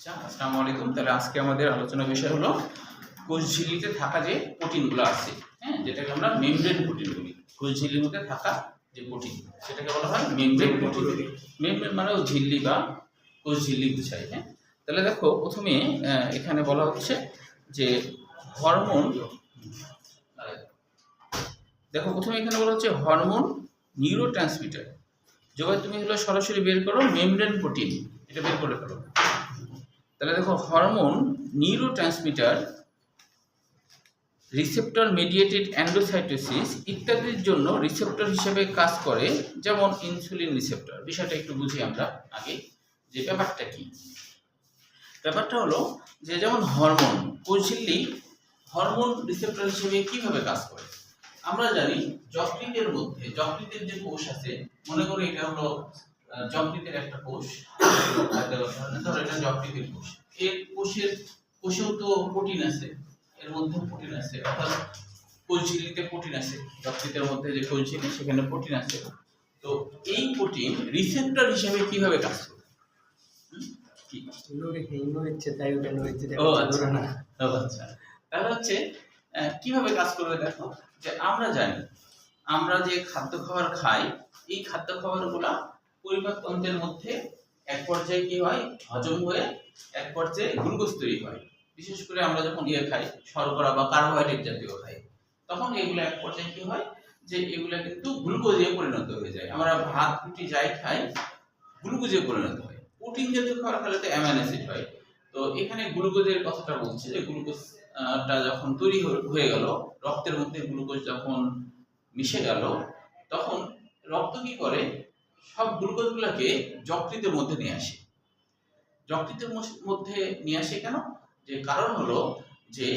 আচ্ছা, আসসালামু আলাইকুম। তাহলে আজকে আমাদের আলোচনার বিষয় হলো কোষ ঝিল্লিতে থাকা যে প্রোটিনগুলো আছে, হ্যাঁ, যেটাকে আমরা মেমব্রেন প্রোটিন বলি। কোষ ঝিল্লির মধ্যে থাকা যে প্রোটিন, সেটাকে বলা হয় মেমব্রেন প্রোটিন। মেমব্রেন মানে ঝিল্লি বা কোষ ঝিল্লি বোঝায়। হ্যাঁ, তাহলে দেখো প্রথমে এখানে বলা হচ্ছে যে হরমোন। দেখো প্রথমে এখানে বলা হচ্ছে হরমোন, নিউরোট্রান্সমিটার। যখন তুমি এগুলো সরাসরি বের করো মেমব্রেন প্রোটিন, এটা বের করে ফেলো। তাহলে দেখো হরমোন, নিউরোট্রান্সমিটার, রিসেপ্টর মেডিয়েটেড অ্যান্ডোসাইটোসিস ইত্যাদির জন্য রিসেপ্টর হিসেবে কাজ করে, যেমন ইনসুলিন রিসেপ্টর। বিষয়টা একটু বুঝি আমরা আগে, যে ব্যাপারটা কি। ব্যাপারটা হলো যে যেমন হরমোন, কোষঝিল্লি হরমোন রিসেপ্টর হিসেবে কিভাবে কাজ করে। আমরা জানি যকৃতের মধ্যে, যকৃতের যে কোষ আছে, মনে করি এটা হলো যকৃতের একটা কোষ, ধরো এটা যকৃতের কোষ। এর কোষেও তো প্রোটিন আছে, এর মধ্যে প্রোটিন আছে, অর্থাৎ কোষঝিল্লিতে প্রোটিন আছে। যকৃতের মধ্যে যে কোষঝিল্লি, সেখানে প্রোটিন আছে। তো এই প্রোটিন রিসেপ্টর হিসেবে কিভাবে কাজ করে? তাহলে হচ্ছে কিভাবে কাজ করবে দেখো, যে আমরা জানি আমরা যে খাদ্য খাবার খাই, এই খাদ্য খাবারগুলা পরিপাক তন্ত্রের মধ্যে এক পর্যায়ে কি হয়, হজম হয়ে এক পর্যায়ে গ্লুকোজ তৈরি হয়। বিশেষ করে আমরা যখন খাই, শর্করা বা কার্বোহাইড্রেট জাতীয় খাই, তখন এগুলো এক পর্যায়ে কি হয়, যে এগুলা কিন্তু গ্লুকোজে পরিণত হয়ে যায়। আমরা ভাত রুটি যাই খাই, গ্লুকোজে পরিণত হয়। প্রোটিন জাতীয় খাবার খেলে তো অ্যামাইনো অ্যাসিড হয়। তো এখানে গ্লুকোজের কথাটা বলছে, যে গ্লুকোজটা যখন তৈরি হয়ে গেল, রক্তের মধ্যে গ্লুকোজ যখন মিশে গেল, তখন রক্ত কি করে, সব গ্লুকোজগুলোকে যকৃতের মধ্যে নিয়ে আসে। যকৃতের মধ্যে নিয়ে আসে কেন? যে কারণ হলো যে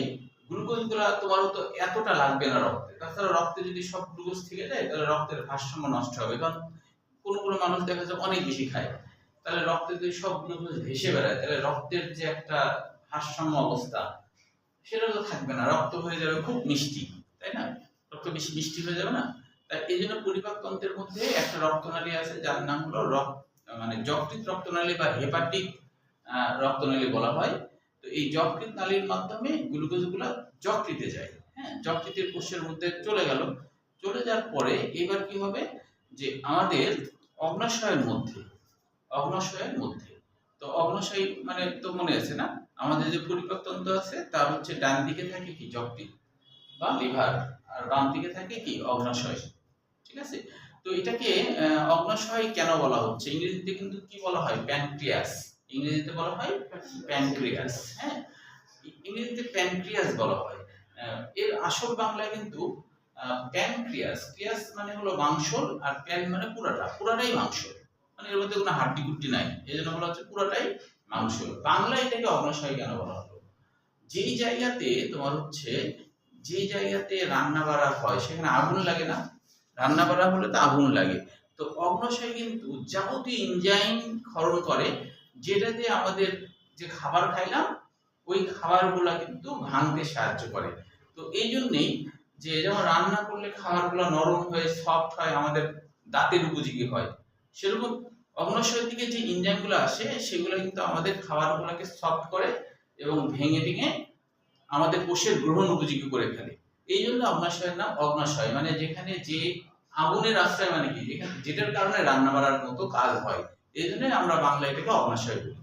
গ্লুকোজগুলো তোমার তো এতটা লাগবে না রক্তে। তাছাড়া রক্তে যদি সব গ্লুকোজ থেকে যায়, তাহলে রক্তের ভারসাম্য নষ্ট হবে। কারণ কোনো মানুষ দেখা যায় অনেক বেশি খায়, তাহলে রক্তে যদি সব গ্লুকোজ ভেসে বেড়ায়, তাহলে রক্তের যে একটা ভারসাম্য অবস্থা, সেটা তো থাকবে না। রক্ত হয়ে যাবে খুব মিষ্টি, তাই না? রক্ত বেশি মিষ্টি হয়ে যাবে না? তাই এই জন্য পরিপাক তন্ত্রের মধ্যে একটা রক্তনালী আছে, যার নাম হলো যকৃৎ রক্তনালী বা হেপাটিক রক্তনালী বলা হয়। তো এই যকৃৎ নালীর মাধ্যমে গ্লুকোজগুলো যকৃতে যায়। হ্যাঁ, যকৃতের কোষের মধ্যে চলে গেল। চলে যাওয়ার পরে এবার কি হবে, যে আমাদের অগ্নাশয়ের মধ্যে, তো অগ্নাশয় মানে তো মনে আছে না, আমাদের যে পরিপাক তন্ত্র আছে, তার হচ্ছে ডান দিকে থাকে কি যকৃৎ বা লিভার, আর বাম দিকে থাকে কি অগ্নাশয়। ঠিক আছে? তো এটাকে অগ্নাশয় কেন বলা হচ্ছে? ইংরেজিতে কিন্তু কি বলা হয়, প্যানক্রিয়াস। ইংরেজিতে বলা হয় প্যানক্রিয়াস। হ্যাঁ, ইংরেজিতে প্যানক্রিয়াস বলা হয়। এর আসল বাংলায় কিন্তু প্যানক্রিয়াস। ক্রিয়াস মানে হলো মাংসল, আর প্যান মানে পুরাটাই মাংস, মানে এর মধ্যে কোনো হাড্ডি গুড্ডি নাই, এই জন্য বলা হচ্ছে পুরাটাই মাংস। বাংলায় এটাকে অগ্নাশয় কেন বলা হলো? যেই জায়গাতে তোমার হচ্ছে, যে জায়গাতে রান্না বাড়া হয়, সেখানে আগুন লাগে না? রান্না বাড়া হলে তো আগুন লাগে। তো অগ্নাশয় কিন্তু যাবতীয় এনজাইম ক্ষরণ করে, যেটা দিয়ে আমাদের যে খাবার খাইলাম, ওই খাবারগুলা কিন্তু ভাঙতে সাহায্য করে। তো এই জন্যই যে যেমন রান্না করলে খাবারগুলো নরম হয়ে সফট হয়, আমাদের দাঁতের উপযোগী হয়, সেরকম অগ্নাশয় থেকে যে এনজাইমগুলো আসে, সেগুলো কিন্তু আমাদের খাবারগুলোকে সফট করে এবং ভেঙে ভেঙে আমাদের কোষের গ্রহণ উপযোগী করে ফেলে। এই জন্য অগ্নাশয়ের নাম অগ্নাশয়, মানে যেখানে যে আগুনের আশ্রয়, মানে কি, যেটার কারণে রান্না বাড়ার মতো কাজ হয়। এই জন্য আমরা বাংলায় এটাকে অগ্নাশয় বলি,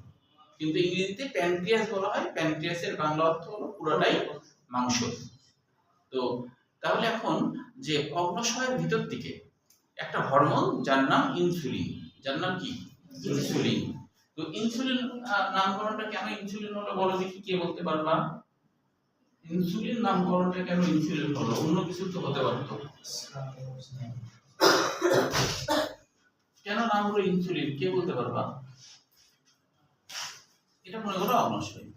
কিন্তু ইংরেজিতে প্যানক্রিয়াস বলা হয়। প্যানক্রিয়াসের বাংলা অর্থ হলো পুরোটাই মাংস। তো তাহলে এখন যে অগ্নাশয়ের ভিতর দিকে একটা হরমোন, যার নাম ইনসুলিন, যার নাম কি, ইনসুলিন। তো ইনসুলিন নামকরণটা কেন ইনসুলিন হলো, বলো দেখি, কে বলতে পারবা? ইনসুলিন নামকরণটা কেন ইনসুলিন হলো? অন্য কিছু তো হতে পারতো। কেন নাম হলো ইনসুলিন, কে বলতে পারবা? এটা মনে করো অগ্নাশয়।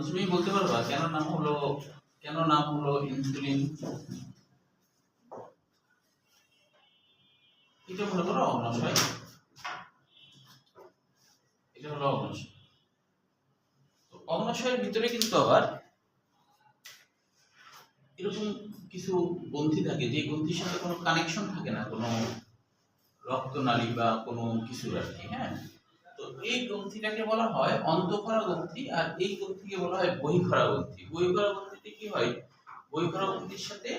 তুমি বলতে পারবা কেন নাম হলো ইনসুলিন? এটা মনে করো অগ্নাশয়, এটা হলো অগ্নাশয়। তো অগ্নাশয়ের ভিতরে কিন্তু আবার এরকম কিছু গ্রন্থি থাকে, যে গ্রন্থির সাথে কোনো কানেকশন থাকে না, কোনো রক্ত রক্তনালী বা কোনো কিছুর আর কি। হ্যাঁ, তো এই গ্রন্থিটাকে বলা হয় অন্তঃক্ষরা গ্রন্থি, আর এই গ্রন্থিকে বলা হয় বহিঃক্ষরা গ্রন্থি। বহিঃক্ষরা গ্রন্থিতে কি হয়, বহিঃক্ষরা গ্রন্থির সাথে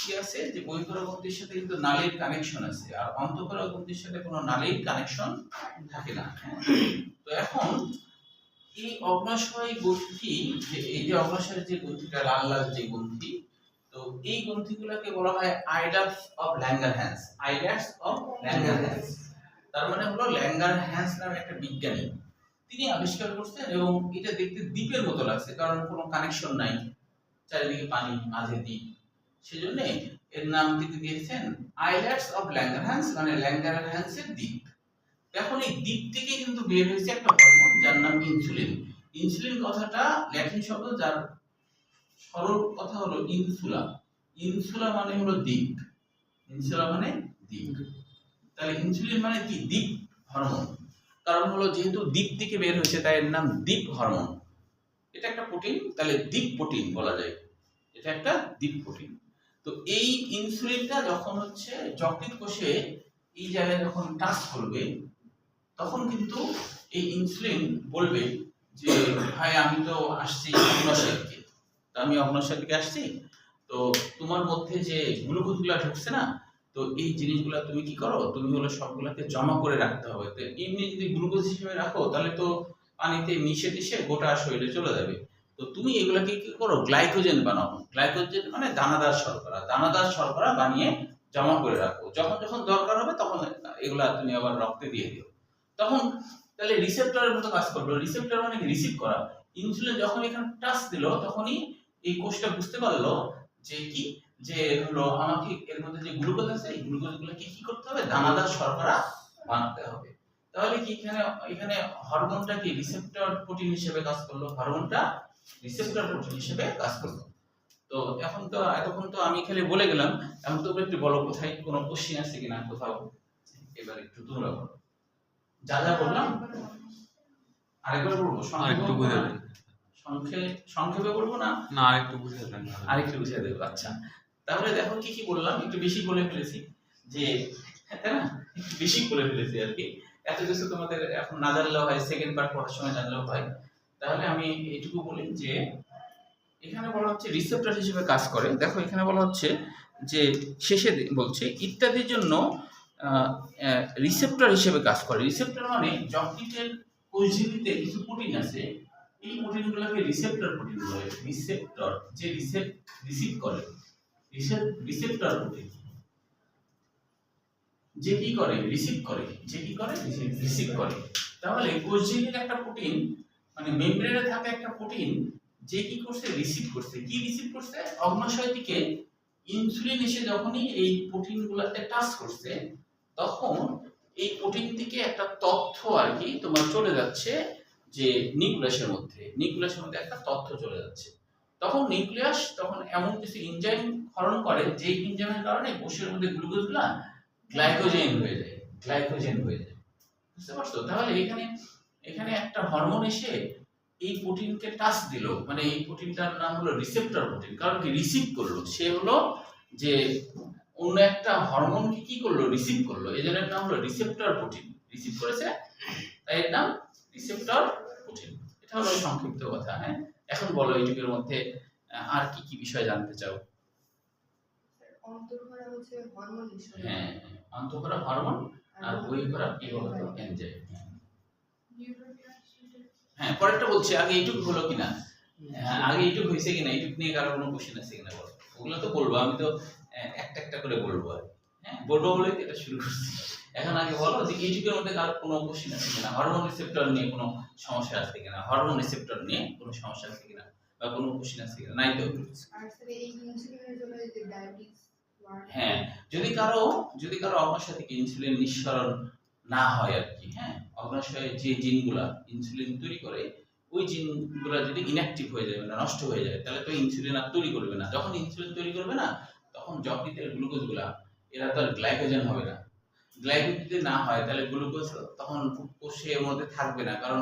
কি আছে, যে বহিঃক্ষরা গ্রন্থির সাথে কিন্তু নালীর কানেকশন আছে, আর অন্তঃক্ষরা গ্রন্থির সাথে কোনো নালীর কানেকশন থাকে না। হ্যাঁ, তো এখন এই অগ্ন্যাশয় গ্রন্থি, যে এই যে অগ্ন্যাশয়ের যে গ্রন্থিটা লাল লাল যে গ্রন্থি, তো এই গ্রন্থিগুলোকে বলা হয় আইডাক্টস অফ ল্যাঙ্গারহ্যান্স। আইডাক্টস অফ ল্যাঙ্গারহ্যান্স তার মানে হলো ল্যাঙ্গারহ্যান্স নামে একটা বিজ্ঞানী, তিনি আবিষ্কার করছেন, এবং এটা দেখতে দ্বীপের মতো লাগছে, কারণ কোনো কানেকশন নাই, চারিদিকে পানি, মাঝে দ্বীপ, সেজন্য এর নাম তিনি দিয়েছেন আইল্যান্ডস অফ ল্যাঙ্গারহ্যান্স, মানে ল্যাঙ্গারহ্যান্সের দ্বীপ। এখন এই দ্বীপ থেকে কিন্তু বের হয়েছে একটা হরমোন যার নাম ইনসুলিন। ইনসুলিন কথাটা ল্যাটিন শব্দ, যার সরল কথা হলো ইনসুলা। ইনসুলা মানে হলো দ্বীপ, ইনসুলা মানে দ্বীপ। তাহলে ইনসুলিন মানে কি, দ্বীপ হরমোন। কারণ হলো যেহেতু দ্বীপ থেকে বের হয়েছে তাই এর নাম দ্বীপ হরমোন। এটা একটা প্রোটিন, তাহলে দ্বীপ প্রোটিন বলা যায়, এটা একটা দ্বীপ প্রোটিন। তো এই ইনসুলিনটা যখন হচ্ছে যকৃৎ কোষে এই জায়গায় যখন টাচ করবে, তখন কিন্তু এই ইনসুলিন বলবে যে ভাই আমি তো আসছি অগ্ন্যাশয় থেকে, তো আমি অগ্ন্যাশয় থেকে আসছি, তো তোমার মধ্যে যে গ্লুকোজগুলো ঢুকছে না, তো এই জিনিসগুলো তুমি কি করো, তুমি হলো সবগুলোকে জমা করে রাখতে হবে। তো এমনি যদি গ্লুকোজ হিসেবে রাখো তাহলে তো পানিতে মিশে টিশে গোটা শরীরে চলে যাবে। তো তুমি এগুলাকে কি করো, গ্লাইকোজেন বানাও। গ্লাইকোজেন মানে দানাদার শর্করা, দানাদার শর্করা বানিয়ে জমা করে রাখো, যখন যখন দরকার হবে তখন এগুলা তুমি আবার রক্তে দিয়ে দিও। তখন তাহলে রিসেপ্টরের মতো কাজ করলো। রিসেপ্টর মানে রিসিভ করা। ইনসুলিন যখন এখানে টাচ দিল, তখনই এই কোষটা বুঝতে পারলো যে কি, যে হলো আমাকে এর মধ্যে যে গ্লুকোজ আছে, এই গ্লুকোজগুলোকে কি করতে হবে, দানাদার শর্করা বানাতে হবে। তাহলে কি এখানে এখানে হরমোনটা কি রিসেপ্টর প্রোটিন হিসেবে কাজ করলো, হরমোনটা রিসেপ্টর প্রোটিন হিসেবে কাজ করলো। তো এখন তো এতক্ষণ তো আমি খালি বলে গেলাম, এখন তো একটু বলো কোথায় কোনো কোশ্চেন আছে কিনা কোথাও, এবার একটু তোমরা বলো। যা যা বললাম আরেকবার বলবো, আরেকটু বুঝে দেন। সংক্ষেপে বলবো না, না আরেকটু বুঝে দেন, আরেকটু বুঝিয়ে দেবো। আচ্ছা, তাহলে দেখো কি কি বললাম, একটু বেশি বলে ফেলেছি, যে তাই না, একটু বেশি বলে ফেলেছি আর কি। এত কিছু তোমাদের এখন না জানলেও হয়, সেকেন্ড পার্ট পড়ার সময় জানলেও হয়। তাহলে আমি এইটুকু বলি যে এখানে বলা হচ্ছে রিসেপ্টর হিসেবে কাজ করে। দেখো এখানে বলা হচ্ছে যে শেষে বলছে ইত্যাদির জন্য রিসেপ্টর হিসেবে কাজ করে। রিসেপ্টর মানে যকৃতের কোষঝিল্লিতে কিছু প্রোটিন আছে, এই প্রোটিনগুলোকে রিসেপ্টর প্রোটিন বলে। রিসেপ্টর যে রিসিভ করে, রিসেপ্টর প্রোটিন যে কি করে, রিসিভ করে, যে কি করে, রিসিভ করে। তাহলে কোষঝিল্লির একটা প্রোটিন, মানে মেমব্রেনে থাকা একটা প্রোটিন, যে কি করছে, রিসিভ করছে। কি রিসিভ করছে, অগ্ন্যাশয় থেকে ইনসুলিন এসে যখনই এই প্রোটিনগুলোতে টাচ করছে, তখন এই প্রোটিন থেকে একটা তথ্য আর কি তোমার চলে যাচ্ছে, যে নিউক্লিয়াসের মধ্যে, নিউক্লিয়াসের মধ্যে একটা তথ্য চলে যাচ্ছে। তখন নিউক্লিয়াস তখন এমন কিছু এনজাইম ক্ষরণ করে, যে এনজাইমের কারণে কোষের মধ্যে গ্লুকোজগুলা গ্লাইকোজেন হয়ে যায়, গ্লাইকোজেন হয়ে যায়। বুঝতে পারছো? তাহলে এখানে এখানে একটা হরমোন এসে এই প্রোটিনকে টাচ দিল, মানে এই প্রোটিনটার নাম হলো রিসেপ্টর প্রোটিন। কারণ কি, রিসিভ করলো, সে হলো যে অন্য একটা হরমোনকে কি করলো, রিসিভ করলো, এই জন্য নাম হলো রিসেপ্টর প্রোটিন। রিসিভ করেছে তাই এর নাম রিসেপ্টর প্রোটিন। এটা হলো সংক্ষিপ্ত কথা। হ্যাঁ, এখন বলো এইটুকুর মধ্যে আর কি কি বিষয় জানতে চাও? অন্তঃক্ষরা হচ্ছে হরমোন হিসেবে। হ্যাঁ, অন্তঃক্ষরা হরমোন, আর বহিঃক্ষরা কি বলতো, এনজাইম। হ্যাঁ, পরেরটা বলছি, আগে এইটুকু হলো কিনা, আগে এইটুকু হয়েছে কিনা, এইটুকু নিয়ে কারো কোনো কোশ্চেন আছে কিনা বলো। ওগুলো তো বলবো, আমি তো একটা একটা করে বলবো আর হ্যাঁ, বলবো বলে এটা শুরু করছি। এখন আগে বলো যে এইটুকুর মধ্যে কারো কোনো কোশ্চেন আছে কিনা, হরমোন রিসেপ্টর নিয়ে কোনো সমস্যা আছে কিনা, হরমোন রিসেপ্টর নিয়ে কোনো সমস্যা আছে কিনা, বা কোনো কোশ্চেন আছে কিনা। নাই তো? আর স্যার এই ইনসুলিনের জন্য যে ডায়াবেটিস, হ্যাঁ, যদি কারো অগ্ন্যাশয় থেকে ইনসুলিন নিঃসরণ না হয় আর কি, হ্যাঁ, অগ্ন্যাশয়ে যে জিনগুলা ইনসুলিন তৈরি করে, ওই জিনগুলা যদি ইনঅ্যাক্টিভ হয়ে যায়, মানে নষ্ট হয়ে যায়, তাহলে তো ইনসুলিন আর তৈরি করবে না। যখন ইনসুলিন তৈরি করবে না, তখন যকৃতের গ্লুকোজগুলা এরা তো আর গ্লাইকোজেন হবে না। গ্লাইকোজেন যদি না হয়, তাহলে গ্লুকোজ তখন কোষের মধ্যে থাকবে না, কারণ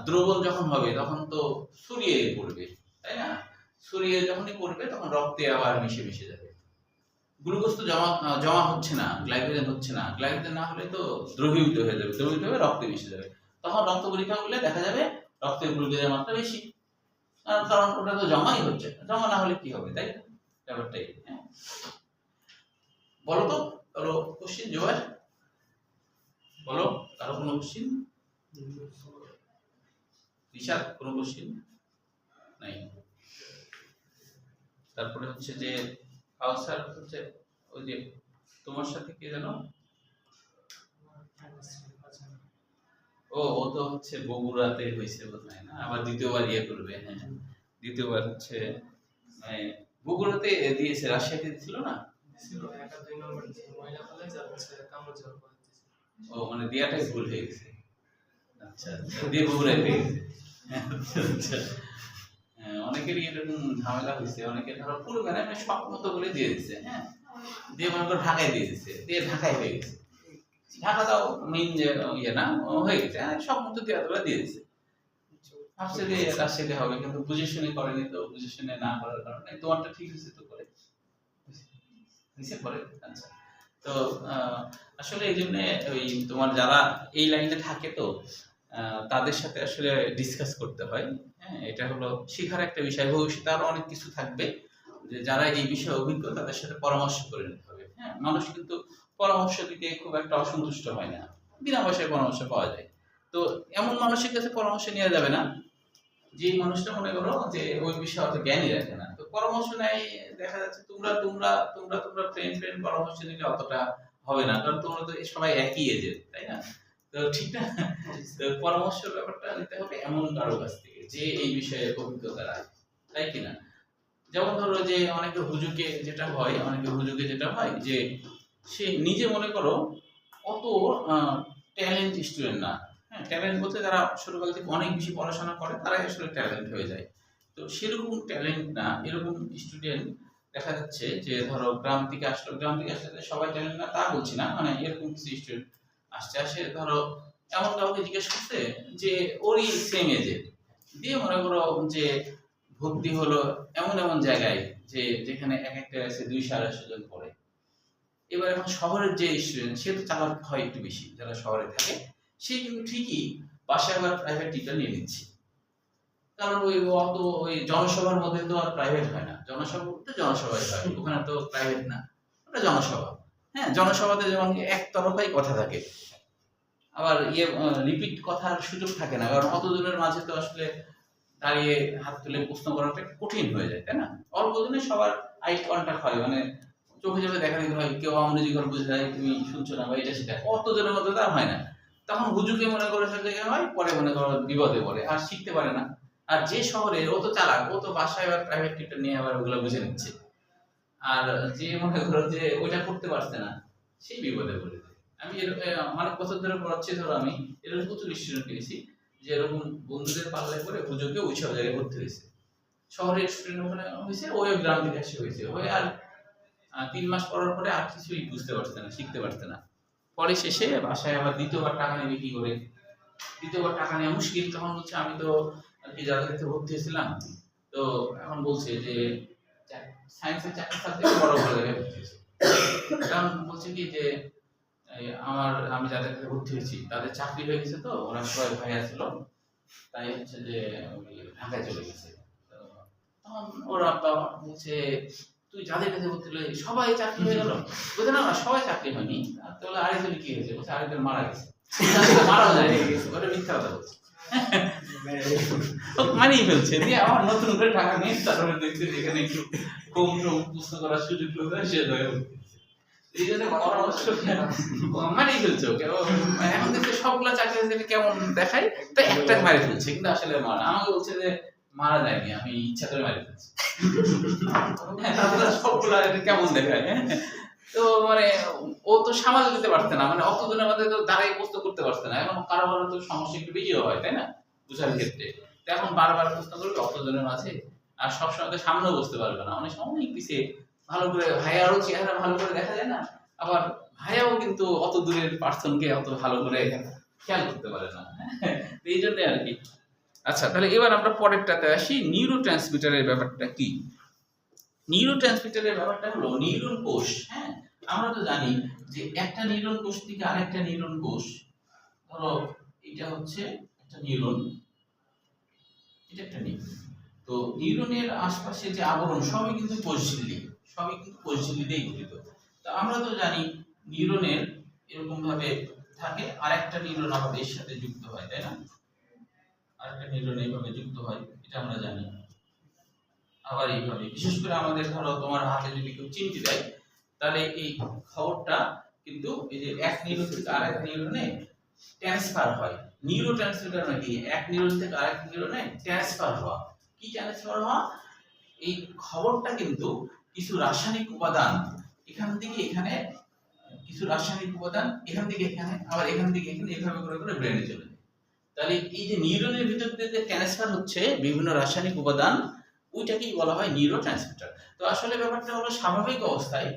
দ্রবণ যখন হবে তখন তো ছড়িয়ে পড়বে, তাই না? ছড়িয়ে যখনই পড়বে তখন রক্তে আবার মিশে যাবে। গ্লুকোজ তো জমা হচ্ছে না, গ্লাইকোজেন হচ্ছে না, গ্লাইকোজেন না হলে তো দ্রবীভূত হয়ে যাবে, দ্রবীভূত হয়ে রক্তে মিশে যাবে, তখন রক্ত পরীক্ষা করলে দেখা যাবে রক্তে গ্লুকোজের মাত্রা বেশি, কারণ ওটা তো জমাই হচ্ছে, জমা না হলে কি হবে, তাই না? ব্যাপারটাই। হ্যাঁ, বলো তো কারো কোশ্চিন, জোয়ার বলো, কারো কোনো কোশ্চিন? ঋষাদ কোনো কোশ্চিন নাই? তারপরে হচ্ছে যে কাউসার হচ্ছে ওই যে তোমার সাথে কে জানো, ও তো হচ্ছে বগুড়াতে হয়েছে বোধহয় না, আবার দ্বিতীয়বার ইয়ে করবে। হ্যাঁ, দ্বিতীয়বার হচ্ছে মানে বগুড়াতে দিয়েছে, রাজশাহীতে ছিল না? ও মানে দেয়াটাই ভুল হয়ে গেছে। আচ্ছা আচ্ছা, দিয়ে বগুড়ায় পেয়ে গেছে। আচ্ছা আচ্ছা। হ্যাঁ, অনেকেরই এরকম ঝামেলা হয়েছে, অনেকে ধরো পুরো মানে শখ মতো করে দিয়ে দিচ্ছে। হ্যাঁ, দিয়ে মনে করো ঢাকায় দিয়ে দিচ্ছে, দিয়ে ঢাকায় হয়ে গেছে, ঢাকাটাও মেইন যে ইয়ে না হয়ে গেছে, সব মতো দেওয়া দিয়ে দিচ্ছে, ভাবছে যে রাজশাহীতে হবে, কিন্তু বুঝে শুনে করেনি, তো বুঝে শুনে না করার কারণে তোমারটা ঠিক হয়েছে তো করে নিচে পড়ে। আচ্ছা, তো আসলে এই জন্য ওই তোমার যারা এই লাইনে থাকে তো তাদের সাথে আসলে ডিসকাস করতে হয়। হ্যাঁ, এটা হলো শেখার একটা বিষয়, ভবিষ্যতে আরো অনেক কিছু থাকবে, যে যারা এই বিষয়ে অভিজ্ঞ তাদের সাথে পরামর্শ করে নিতে হবে। হ্যাঁ, মানুষ কিন্তু পরামর্শ দিতে খুব একটা অসন্তুষ্ট হয় না, বিনা পয়সায় পরামর্শ পাওয়া যায়। তো এমন মানুষের কাছে পরামর্শ নেওয়া যাবে না যে মানুষটা মনে করো যে ওই বিষয়ে অত জ্ঞানই রাখে না, তো পরামর্শ নেয়, দেখা যাচ্ছে তোমরা তোমরা তোমরা তোমরা ফ্রেন্ড ফ্রেন্ড পরামর্শ নিলে অতটা হবে না, কারণ তোমরা তো সবাই একই এজের, তাই না? তো ঠিক না? তো পরামর্শের ব্যাপারটা নিতে হবে এমন কারো কাছ থেকে যে এই বিষয়ে অভিজ্ঞতা রাখে, তাই কিনা? যেমন ধরো যে অনেকে হুজুকে যেটা হয়, যে সে নিজে মনে করো অত ট্যালেন্ট স্টুডেন্ট না। হ্যাঁ, ট্যালেন্ট বলতে যারা ছোটবেলা থেকে অনেক বেশি পড়াশোনা করে তারাই আসলে ট্যালেন্ট হয়ে যায়। তো সেরকম ট্যালেন্ট না, এরকম স্টুডেন্ট দেখা যাচ্ছে যে ধরো গ্রাম থেকে আসলো, সবাই ট্যালেন্ট না তা বলছি না, মানে এরকম কিছু স্টুডেন্ট আসে ধরো এমন কাউকে জিজ্ঞেস করছে যে ওরই সেম এজে, দিয়ে মনে করো যে ভর্তি হলো এমন এমন জায়গায় যে যেখানে এক একটা আছে 200-250 জন পড়ে। এবার এখন শহরের যে স্টুডেন্ট সে তো চালাক হয় একটু বেশি, যারা শহরে থাকে সে কিন্তু ঠিকই বাসায় আবার প্রাইভেট টিউটর নিয়ে নিচ্ছে, কারণ ওই অত ওই জনসভার মধ্যে তো আর প্রাইভেট হয় না, জনসভা বলতে জনসভায় হয়, ওখানে তো প্রাইভেট না, ওটা জনসভা। হ্যাঁ, জনসভাতে যেমন একতরফাই কথা থাকে, আবার ইয়ে রিপিট কথার সুযোগ থাকে না, কারণ অতজনের মাঝে তো আসলে দাঁড়িয়ে হাত তুলে প্রশ্ন করাটা কঠিন হয়ে যায়, তাই না? অল্প দিনে সবার আই কন্টাক্ট হয়, মানে চোখে চোখে দেখা দিতে হয়, কেউ ইংরেজি ঘর বুঝে যায় তুমি শুনছো না বা এটা সেটা, অতজনের মধ্যে তা হয় না, তখন হুজুকে মনে করে সব জায়গায় হয়, পরে মনে করো বিপদে পড়ে আর শিখতে পারে না। আর যে শহরে ও তো চালাক, ও তো বাসায় আবার প্রাইভেট টিউটর নিয়ে আবার ওগুলো বুঝে নিচ্ছে, আর যে মনে করো যে ওইটা করতে পারছে না সেই বিপদে পড়ে যায়। আমি অনেক বছর ধরে পড়াচ্ছি, ধরো আমি এরকম প্রচুর স্টুডেন্ট পেয়েছি যে এরকম বন্ধুদের পাল্লায় করে হুজুকে ওই সব জায়গায় ভর্তি হয়েছে, শহরের স্টুডেন্ট ওখানে হয়েছে, ওই গ্রাম থেকে এসে হয়েছে, ওই আর 3 মাস পড়ার পরে আর কিছুই বুঝতে পারছে না, শিখতে পারছে না, পরে শেষে বাসায় আবার দ্বিতীয়বার টাকা নেবে কি করে, দ্বিতীয়বার টাকা নেওয়া মুশকিল, তখন বলছে আমি তো আর কি যাদের কাছে ভর্তি হয়েছিলাম, তো এখন বলছে যে সায়েন্সের 4টা সাবজেক্ট বড় বড় জায়গায় ভর্তি হয়েছে, কারণ বলছে কি যে আমি যাদের কাছে ভর্তি হয়েছি তাদের চাকরি হয়ে গেছে, তো ওরা সবাই ভাই আসছিল, তাই হচ্ছে যে ঢাকায় চলে গেছে। তখন ওরা বলছে তুই যাদের কাছে ভর্তি হলে সবাই চাকরি হয়ে গেল, বলছে না না সবাই চাকরি হয়নি, তাহলে আরেকজন কি হয়েছে, বলছে আরেকজন মারা গেছে, মারাও যায় গেছে, ওটা মিথ্যা কথা বলছে, মানিয়ে ফেলছে, দিয়ে আমার নতুন করে টাকা নিয়ে তারপরে দেখছে যেখানে একটু কম টম প্রশ্ন করার সুযোগ লোক সে ধরে এই জন্য পরামর্শ মারিয়ে ফেলছে ওকে, এখন দেখছে সবগুলা চাকরি কেমন দেখায়, তো একটা মারি ফেলছে, কিন্তু আসলে মারা আমাকে বলছে যে মারা যায়নি, আমি ইচ্ছা করে মারি ফেলছি, সবগুলা কেমন দেখায়। তো মানে ও তো সামাল দিতে পারছে না, মানে অতদিনের মধ্যে তো দাঁড়াই প্রশ্ন করতে পারছে না, এখন কারো কারো তো সমস্যা একটু বেশিও হয়, তাই না, বুঝার ক্ষেত্রে, তো এখন বারবার প্রশ্ন করবে অতজনের মাঝে, আর সবসময় তো সামনেও বসতে পারবে না, অনেক সময় অনেক পিছিয়ে ভালো করে ভাইয়ারও চেহারা ভালো করে দেখা যায় না, আবার ভাইয়াও কিন্তু অত দূরের পার্সনকে অত ভালো করে খেয়াল করতে পারে না, এই জন্য আর কি। আচ্ছা, তাহলে এবার আমরা পরেরটাতে আসি, নিউরো ট্রান্সমিটারের ব্যাপারটা কি। নিউরোট্রান্সমিটারের ব্যাপারটা হলো নিউরন কোষ, হ্যাঁ, আমরা তো জানি যে একটা নিউরন কোষ থেকে আরেকটা নিউরন কোষ, ধরো এটা হচ্ছে একটা নিউরন, এটা একটা নিউরন, তো নিউরনের আশপাশে যে আবরণ সবই কিন্তু কোষঝিল্লি, সবই কিন্তু কোষঝিল্লি দিয়েই গঠিত। তো আমরা তো জানি নিউরনের এরকম ভাবে থাকে, আরেকটা নিউরন আবার এর সাথে যুক্ত হয়, তাই না? আরেকটা নিউরন এইভাবে যুক্ত হয়, এটা আমরা জানি। আবার এইভাবে বিশেষ করে আমাদের ধরো তোমার হাতে যদি কেউ চিমটি দেয়, তাহলে এই খবরটা কিন্তু এই যে এক নিউরন থেকে আরেক নিউরনে ট্রান্সফার হয়। নিউরো ট্রান্সমিটার মানে কি? এক নিউরন থেকে আরেক নিউরনে ট্রান্সফার হওয়া। কি ট্রান্সফার হওয়া? এই খবরটা কিন্তু কিছু রাসায়নিক উপাদান এখান থেকে এখানে, কিছু রাসায়নিক উপাদান এখান থেকে এখানে, আবার এখান থেকে এখানে, এইভাবে করে করে ব্রেনে চলে যায়। তাহলে এই যে নিউরনের ভিতর দিয়ে যে ট্রান্সফার হচ্ছে বিভিন্ন রাসায়নিক উপাদান, ওইটাকেই বলা হয় নিউরো ট্রান্সমিটার। তো আসলে ব্যাপারটা হলো স্বাভাবিক অবস্থায়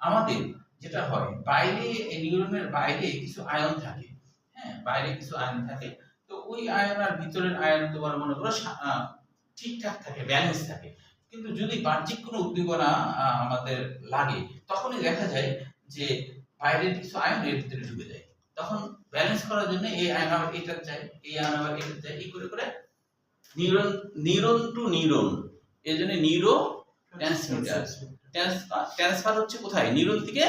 আমাদের যেটা হয়, বাইরে এই নিউরনের বাইরে কিছু আয়ন থাকে, হ্যাঁ, বাইরে কিছু আয়ন থাকে। তো ওই আয়ন আর ভিতরের আয়ন তোমার মনে করো ঠিকঠাক থাকে, ব্যালেন্স থাকে। কিন্তু যদি বাহ্যিক কোনো উদ্দীপনা আমাদের লাগে, তখনই দেখা যায় যে বাইরের কিছু আয়ন এর ভিতরে ঢুকে যায়। তখন ব্যালেন্স করার জন্য এই আয়ন আবার এটা যায়, এই আয়ন আবার এটা যায়, এই করে করে নিউরন, নিউরন টু নিউরন, এর জন্য নিউরো ট্রান্সমিটার। ট্রান্সফার হচ্ছে কোথায়? নিউরন থেকে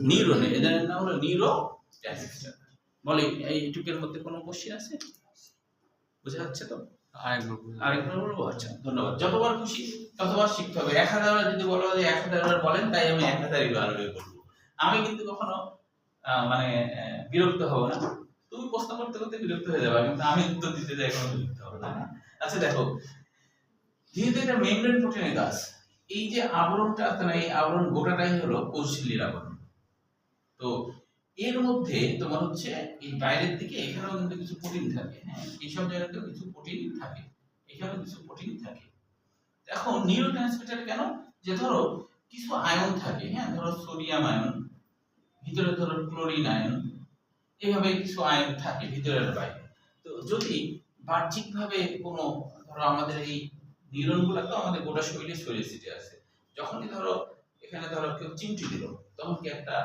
নিউরনে, এদের নাম হলো নিউরো ট্রান্সমিটার। বলে এইটুকের মধ্যে কোনো কোশ্চেন আছে? বুঝা যাচ্ছে তো? আরেকবার বলবো? আচ্ছা, ধন্যবাদ। যতবার খুশি ততবার শিখতে হবে। 1000 বার যদি বলো যে 1000 বার বলেন, তাই আমি 1000ই বার বলবো। আমি কিন্তু কখনো মানে বিরক্ত হব না। তুমি প্রশ্ন করতে করতে বিরক্ত হয়ে যাবে, কিন্তু আমি উত্তর দিতে যাই কোনো বিরক্ত হবে না। আচ্ছা দেখো, যেহেতু এটা মেমব্রেন প্রোটিনের কাজ, এই যে আবরণটা আছে না, এই আবরণ গোটাটাই হলো কোষঝিল্লির আবরণ। তো এর মধ্যে তোমার হচ্ছে এই বাইরের দিকে এখানেও কিন্তু কিছু প্রোটিন থাকে, হ্যাঁ, এইসব জায়গাতেও কিছু প্রোটিন থাকে, এখানেও কিছু প্রোটিন থাকে। এখন নিউরোট্রান্সমিটার কেন? যে ধরো কিছু আয়ন থাকে, হ্যাঁ, ধরো সোডিয়াম আয়ন, ভিতরে ধরো ক্লোরিন আয়ন, এইভাবে কিছু আয়ন থাকে ভিতরের বাইরে। তো যদি বাহ্যিকভাবে কোনো, ধরো আমাদের এই নিউরনগুলো তো আমাদের গোটা শরীরে ছড়িয়ে ছিটিয়ে আছে, যখনই ধরো এখানে ধরো কেউ চিমটি দিল, তখন কি একটা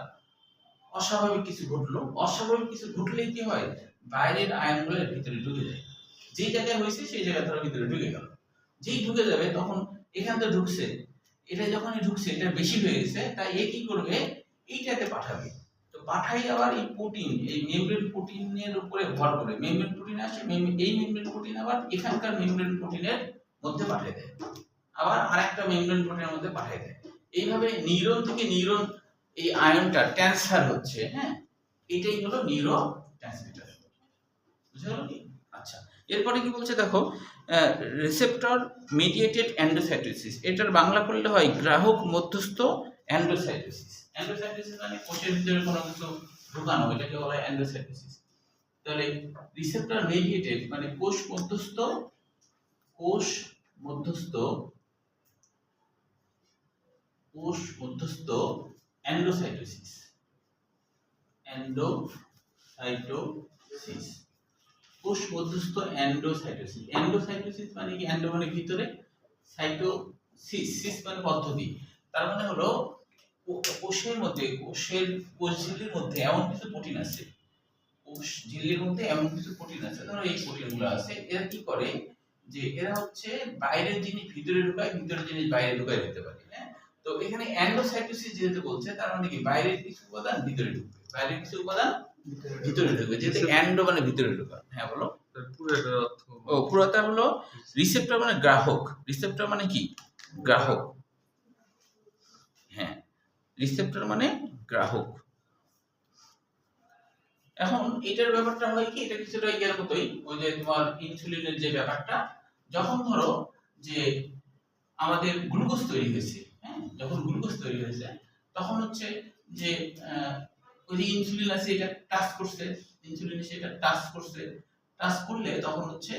অস্বাভাবিক কিছু ঘটলো, অস্বাভাবিক কিছু ঘটলেই কি হয়, বাইরের আয়নগুলো ভিতরে ঢুকে যায়। যেই জায়গায় হয়েছে সেই জায়গা ধরো ভিতরে ঢুকে গেল, যেই ঢুকে যাবে তখন এখানে তো ঢুকছে, এটা যখনই ঢুকছে এটা বেশি হয়ে গেছে, তাই এ কি করবে, এইটাতে পাঠাবে। তো পাঠাই আবার এই প্রোটিন, এই মেমব্রেন প্রোটিনের উপরে ভর করে মেমব্রেন প্রোটিন আসে, এই মেমব্রেন প্রোটিন আবার এখানকার মেমব্রেন প্রোটিনের মধ্যে পাঠিয়ে দেয়, আবার আরেকটা মেমব্রেন প্রোটিনের মধ্যে পাঠিয়ে দেয়। এইভাবে নিউরন থেকে নিউরন এই আয়নটা ট্রান্সফার হচ্ছে, হ্যাঁ, এটাই হলো নিউরো ট্রান্সমিটার। বুঝা গেল কি? আচ্ছা, এরপরে কি বলছে দেখো, রিসেপ্টর মিডিয়েটেড এন্ডোসাইটোসিস, এটার বাংলা করলে হয় গ্রাহক মধ্যস্থ এন্ডোসাইটোসিস। এন্ডোসাইটোসিস মানে কোষের ভিতরে কোনো কিছু ঢোকানো, এটাকে বলা হয় এন্ডোসাইটোসিস। তাহলে রিসেপ্টর মিডিয়েটেড মানে কোষ মধ্যস্থ, কোষ মধ্যস্থ, কোষ মধ্যস্থ এন্ডোসাইটোসিস, এন্ডোসাইটোসিস, কোষ মধ্যস্থ এন্ডোসাইটোসিস। এন্ডোসাইটোসিস মানে কি? এন্ডো মানে ভিতরে, সাইটোসিস, সিস মানে পদ্ধতি। তার মানে হলো কোষের মধ্যে, কোষঝিল্লির মধ্যে এমন কিছু প্রোটিন আছে, কোষঝিল্লির মধ্যে এমন কিছু প্রোটিন আছে, ধরো এই প্রোটিনগুলো আছে, এরা কি করে যে এরা হচ্ছে বাইরের জিনিস ভিতরে ঢুকায়, ভিতরের জিনিস বাইরে ঢুকায় দিতে পারে, হ্যাঁ। তো এখানে এন্ডোসাইটোসিস যেহেতু বলছে, তার মানে কি বাইরের কিছু উপাদান ভিতরে ঢুকবে, বাইরের কিছু উপাদান ভিতরে ঢুকবে, যেহেতু এন্ডো মানে ভিতরে ঢোকা। হ্যাঁ বলো। পুরোটা হলো রিসেপ্টর মানে গ্রাহক, রিসেপ্টর মানে কি? গ্রাহক, হ্যাঁ, রিসেপ্টর মানে গ্রাহক। এখন এটার ব্যাপারটা হয় কি, এটা কিছুটা ইয়ার মতোই, ওই যে তোমার ইনসুলিনের যে ব্যাপারটা, যখন ধরো যে আমাদের গ্লুকোজ তৈরি হয়েছে, হ্যাঁ, যখন গ্লুকোজ তৈরি হয়েছে তখন হচ্ছে যে ওই যে ইনসুলিন আছে, এটা টাচ করছে, ইনসুলিন সেটা টাচ করছে, টাচ করলে তখন হচ্ছে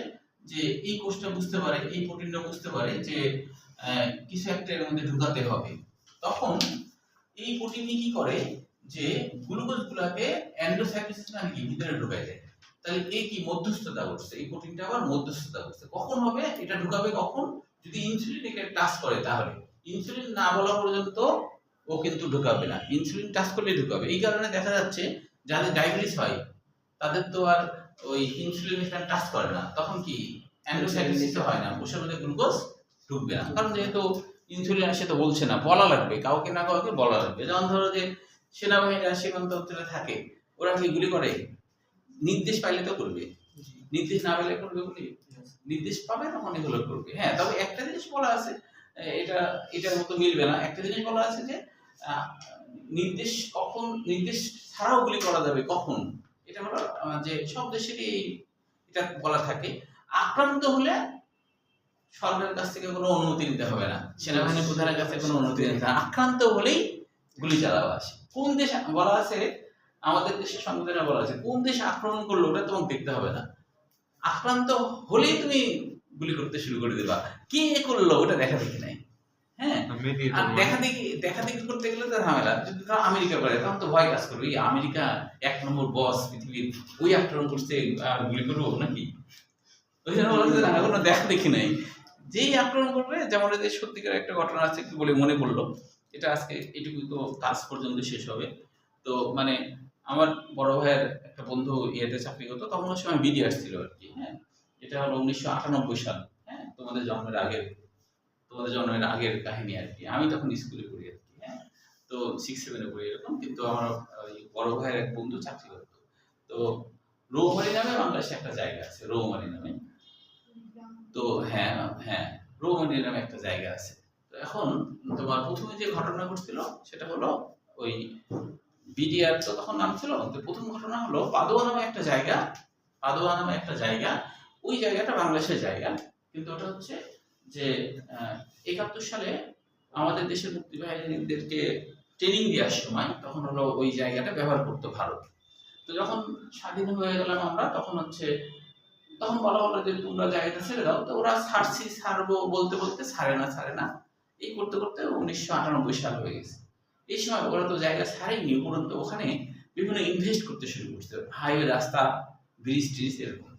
যে এই কোষটা বুঝতে পারে, এই প্রোটিনটা বুঝতে পারে যে কিছু একটা এর মধ্যে ঢুকাতে হবে। তখন এই প্রোটিনই কি করে যে গ্লুকোজ গুলাকে এন্ডোসাইটোসিস মানে কি ভিতরে ঢুকায় দেয়। তাহলে এই কি মধ্যস্থতা করছে, এই প্রোটিনটা আবার মধ্যস্থতা করছে। কখন হবে এটা ঢুকাবে? কখন? যদি ইনসুলিন একে টাচ করে, তাহলে ইনসুলিন না বলা পর্যন্ত ও কিন্তু ঢুকাবে না, ইনসুলিন টাচ করলে ঢুকাবে। এই কারণে দেখা যাচ্ছে যাদের ডায়াবেটিস হয় তাদের তো আর ওই ইনসুলিন টাচ করে না, তখন কি অ্যান্ডোসাইটোসিস হয় না, ওষুধের মধ্যে গ্লুকোজ ঢুকবে না, কারণ যেহেতু ইনসুলিন আসে তো বলছে না, বলা লাগবে কাউকে না কাউকে বলা লাগবে। যেমন ধরো যে সেনাবাহিনীরা সীমান্ত অঞ্চলে থাকে, ওরা কি গুলি করে? নির্দেশ পাইলে তো করবে, নির্দেশ না পেলে করবে গুলি? নির্দেশ পাবে তখন এগুলো করবে। হ্যাঁ, তবে একটা জিনিস বলা আছে, এটা এটার মতো মিলবে না। একটা জিনিস বলা আছে যে নির্দেশ কখন, নির্দেশ ছাড়াও গুলি করা যাবে কখন, এটা হলো যে সব দেশেরই এটা বলা থাকে। আক্রান্ত হলে সরকারের কাছ থেকে কোনো অনুমতি নিতে হবে না, সেনাবাহিনী প্রধানের কাছে কোনো অনুমতি নিতে হবে না, আক্রান্ত হলেই গুলি চালানো আসে। কোন দেশ বলা আছে, আমাদের দেশের সংবিধানে বলা আছে কোন দেশ আক্রমণ করলো ওটা তোমাকে দেখতে হবে না, আক্রান্ত হলেই তুমি গুলি করতে শুরু করে দিবা। কে করলো ওটা দেখা দেখি নাই। হ্যাঁ, আর দেখা দেখি করতে গেলে তো ঝামেলা। যদি ধরো আমেরিকা করে তখন তো ভয় কাজ করবে, আমেরিকা 1 নম্বর বস পৃথিবীর, ওই আক্রমণ করছে আর গুলি করবো নাকি? ওই জন্য বলা যায় না, কোনো দেখা দেখি নাই, যেই আক্রমণ করবে। যেমন এদের সত্যিকার একটা ঘটনা আছে, একটু বলে মনে পড়লো, এটা আজকে এটুকু তো কাজ পর্যন্ত শেষ হবে। তো মানে আমার বড় ভাইয়ের একটা বন্ধু ইয়েতে চাকরি করতো, তখন ওই সময় বিডি আসছিল আর কি। হ্যাঁ, এটা হলো 1998 সাল। হ্যাঁ, তোমাদের জন্মের আগের কাহিনী আর কি। আমি তখন স্কুলে পড়ি আর কি। হ্যাঁ, তো 6-7 পড়ি এরকম। কিন্তু আমার ওই বড় ভাইয়ের এক বন্ধু চাকরি করতো। তো রৌমারী নামে বাংলাদেশে একটা জায়গা আছে, রৌমারী নামে। তো হ্যাঁ হ্যাঁ, রৌমারী নামে একটা জায়গা আছে। তো এখন তোমার প্রথমে যে ঘটনা ঘটছিল সেটা হলো ওই বিডিআর তো তখন নাম ছিল। তো প্রথম ঘটনা হলো পাদোয়া নামে একটা জায়গা, পাদোয়া নামে একটা জায়গা, ওই জায়গাটা বাংলাদেশের জায়গা, কিন্তু ওটা হচ্ছে যে 71 সালে আমাদের দেশের মুক্তিবাহিনীদেরকে ট্রেনিং দেওয়ার সময় তখন হলো ওই জায়গাটা ব্যবহার করতো ভারত। তো যখন স্বাধীন হয়ে গেলাম আমরা, তখন হচ্ছে তখন বলা হলো যে তোমরা জায়গাটা ছেড়ে দাও। তো ওরা ছাড়বো বলতে বলতে ছাড়ে না, এই করতে করতে 1998 সাল হয়ে গেছে। এই সময় ওরা তো জায়গা ছাড়েনি, উপরন্তু ওখানে বিভিন্ন ইনভেস্ট করতে শুরু করছে, হাইওয়ে, রাস্তা, ব্রিজ ট্রিজ এরকম,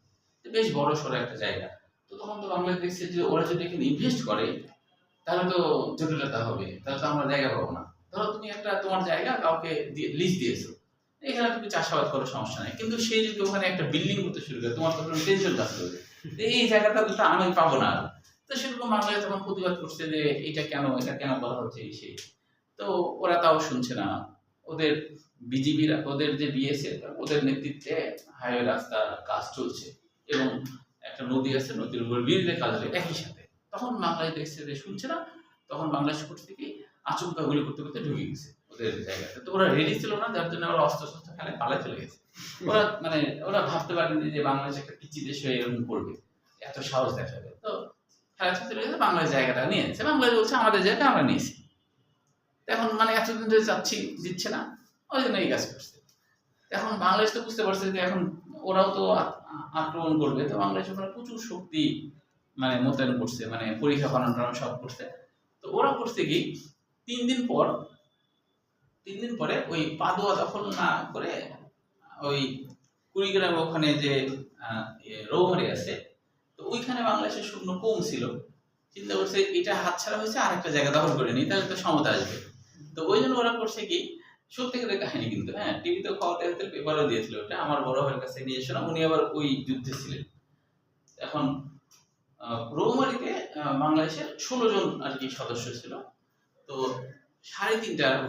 বেশ বড় সড়ো একটা জায়গা। তো তখন তো বাংলাদেশ দেখছে যে ওরা যদি এখানে ইনভেস্ট করে তাহলে তো জটিলতা হবে, তাহলে তো আমরা জায়গা পাবো না। ধরো তুমি একটা তোমার জায়গা কাউকে লিজ দিয়েছো, এখানে তুমি চাষাবাদ করো, সমস্যা নেই, কিন্তু সেই যদি ওখানে একটা বিল্ডিং করতে শুরু করে তোমার তো টেনশন কাজ করবে, এই জায়গাটা তো আমি পাবো না। তো সেরকম বাংলাদেশ তখন প্রতিবাদ করছে যে এটা কেন বলা হচ্ছে এই সেই। তো ওরা তাও শুনছে না, ওদের বিজিবিরা, ওদের যে বিএসএফ, ওদের নেতৃত্বে হাইওয়ে রাস্তার কাজ চলছে এবং একটা নদী আছে, নদীর উপর ব্রিজের কাজ হবে একই সাথে। তখন বাংলাদেশ দেখছে যে শুনছে না, তখন বাংলাদেশ করতে থেকে আচমকা গুলি করতে করতে ঢুকে গেছে ওদের জায়গাতে। তো ওরা রেডি ছিল না, যার জন্য ওরা অস্ত্র শস্ত্র ফেলে পালায় চলে গেছে। ওরা ওরা ভাবতে পারেনি যে বাংলাদেশ একটা পিচি দেশ হয়ে এরকম করবে, এত সাহস দেখাবে। তো খেলা চলে গেছে, বাংলাদেশ জায়গাটা নিয়েছে, বাংলাদেশ বলছে আমাদের জায়গা আমরা নিয়েছি। এখন এতদিন ধরে যাচ্ছি, দিচ্ছে না, ওই জন্য এই কাজ করছে। এখন বাংলাদেশ তো বুঝতে পারছে যে এখন ওরাও তো আক্রমণ করবে, তো বাংলাদেশ ওখানে প্রচুর শক্তি মোতায়েন করছে, পরীক্ষা বানানো সব করছে। তো ওরা করছে কি 3 দিন পরে ওই পাদোয়া দখল না করে ওই কুড়িগ্রাম ওখানে যে রৌমারী আছে, তো ওইখানে বাংলাদেশের সৈন্য কম ছিল, চিন্তা করছে এটা হাতছাড়া হয়েছে, আর একটা জায়গা দখল করে নি, তাহলে তো সমতা আসবে। তো ওই জন্য ওরা করছে কি, সত্যিকারের কাহিনী কিন্তু, হ্যাঁ, টিভিতে খবর দেখতে, পেপারও দিয়েছিল, ওটা আমার বড় ভাইয়ের কাছে নিয়ে এসেছিলাম, উনি আবার ওই যুদ্ধে ছিলেন। এখন রৌমারীতে বাংলাদেশের 16 জন আর কি সদস্য ছিল। তো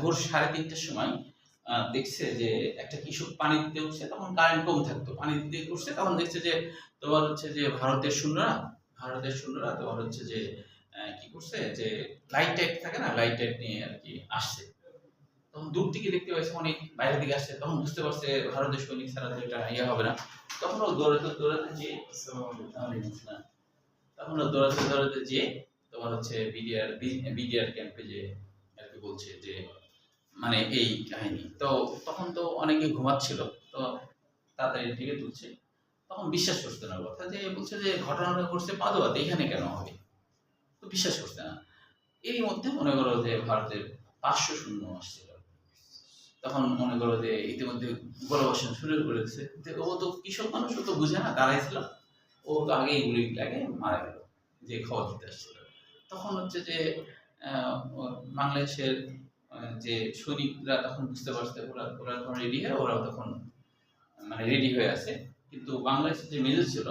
ভোর 3:30টার সময় দেখছে যে একটা কৃষক পানি দিতে উঠছে, তখন কারেন্ট কম থাকতো, পানি দিতে উঠছে, তখন দেখছে যে তোমার হচ্ছে যে ভারতের সৈন্যরা তোমার হচ্ছে যে কি করছে যে লাইট টাইট থাকে না, লাইট টাইট নিয়ে আর কি আসছে। তখন দূর থেকে দেখতে পাইছে অনেক বাইরে দিকে আসছে, তখন বুঝতে পারছে ভারতের সৈনিক ছাড়া তো এটা ইয়ে হবে না। তখন ও দৌড়াতে যে তোমার হচ্ছে বিডিআর ক্যাম্পে যে আর কি বলছে যে এই কাহিনী। তো তখন তো অনেকে ঘুমাচ্ছিল, তো তাড়াতাড়ি ঢেকে তুলছে, তখন বিশ্বাস করতে না কথা, যে বলছে যে ঘটনাটা ঘটছে পাদোয়াতে, এখানে কেন হবে, তো বিশ্বাস করতে না। এরই মধ্যে মনে করো যে ভারতের 500 সৈন্য আসছিল, তখন মনে করো যে ইতিমধ্যে গোলাবর্ষণ শুরু করে দিচ্ছে। ও তো কৃষক মানুষ, ও তো বুঝে না, দাঁড়াইছিল, ও তো আগেই গুলি লাগে মারা গেল, যে খবর দিতে আসছিল। তখন হচ্ছে যে বাংলাদেশের যে সৈনিকরা তখন বুঝতে পারছে ওরা ওরা তখন রেডি হয়ে ওরাও তখন মানে রেডি হয়ে আছে, কিন্তু বাংলাদেশের যে মেজর ছিল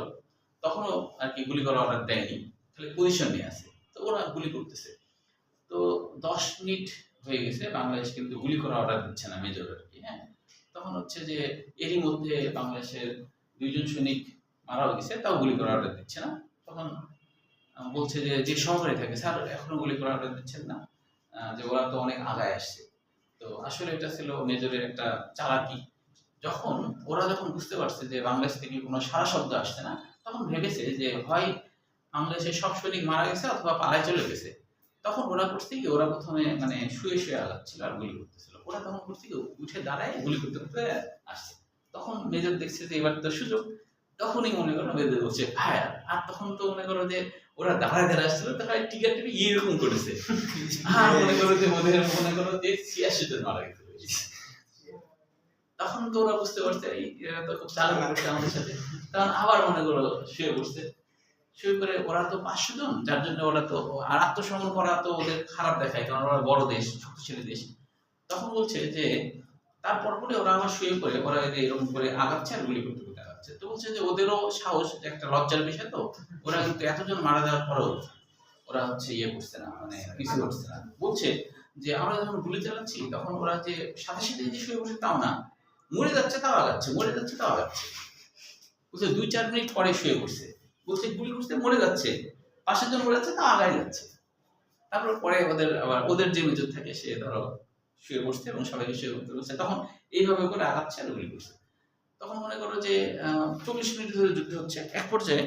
তখনও আর কি গুলি করার অর্ডার দেয়নি, খালি পজিশন নিয়ে আছে, তো ওরা গুলি করতেছে। তো 10 মিনিট হয়ে গেছে, বাংলাদেশ কিন্তু গুলি করার অর্ডার দিচ্ছে না মেজর আর কি। হ্যাঁ, তখন হচ্ছে যে এরই মধ্যে বাংলাদেশের 2জন সৈনিক মারাও গেছে, তাও গুলি করার অর্ডার দিচ্ছে না। তখন বলছে যে যে সহকারী থাকে, স্যার এখনো গুলি করার অর্ডার দিচ্ছেন না, যে ওরা তো অনেক আগায় আসছে। তো আসলে এটা ছিল মেজরের একটা চালাকি। ওরা যখন বুঝতে পারছে যে বাংলাদেশ থেকে কোনো সারা শব্দ আসছে না, তখন ভেবেছে যে হয় বাংলাদেশের সব সৈনিক মারা গেছে অথবা পালায় চলে গেছে। তখন ওরা করছে কি, ওরা প্রথমে মানে শুয়ে শুয়ে আগাচ্ছিল আর গুলি করতেছিল, ওরা তখন করছে কি উঠে দাঁড়ায় গুলি করতে করতে আসছে। তখন মেজর দেখছে যে এবার তো সুযোগ, তখনই মনে করো মেজর বলছে ফায়ার। আর তখন তো মনে করো যে ওরা দাঁড়ায় দাঁড়ায় আসছিল, তখন টিকার টিপে এরকম করেছে, আর মনে করো যে মনে করো যে 86 জন মারা গেছে। তখন তো ওরা বুঝতে পারছে এরা তো খুব চালাকি করছে আমাদের সাথে, তখন আবার মনে করো শুয়ে পড়ছে। শুয়ে পড়ে ওরা তো 500 জন, যার জন্য ওরা তো আর আত্মসমর্পণ করা তো ওদের খারাপ দেখায়, কারণ ওরা বড় দেশ, শক্তিশালী দেশ। তখন বলছে যে তারপর পরে ওরা আবার শুয়ে পড়ে ওরা এরকম করে আগাচ্ছে আর গুলি করতে করতে আগাচ্ছে। তো বলছে যে ওদেরও সাহস, একটা লজ্জার বিষয়। তো ওরা কিন্তু এতজন মারা যাওয়ার পরেও ওরা হচ্ছে ইয়ে করছে না, মানে পিছু হচ্ছে না। বলছে যে আমরা যখন গুলি চালাচ্ছি তখন ওরা যে সাথে সাথে যে শুয়ে বসে তাও না, মরে যাচ্ছে তাও আগাচ্ছে, মরে যাচ্ছে তাও আগাচ্ছে। বলছে 2-4 মিনিট পরে শুয়ে পড়ছে, বলছে গুলি করছে মরে যাচ্ছে, 500 জন মরে যাচ্ছে তাও আগায় যাচ্ছে। তারপর পরে ওদের যে মেজর থাকে সে ধরো শুয়ে পড়ছে এবং সবাইকে শুয়ে পড়তে বলছে, তখন এইভাবে করে আগাচ্ছে আর গুলি করছে। তখন মনে করো যে 40 মিনিট ধরে যুদ্ধ হচ্ছে। এক পর্যায়ে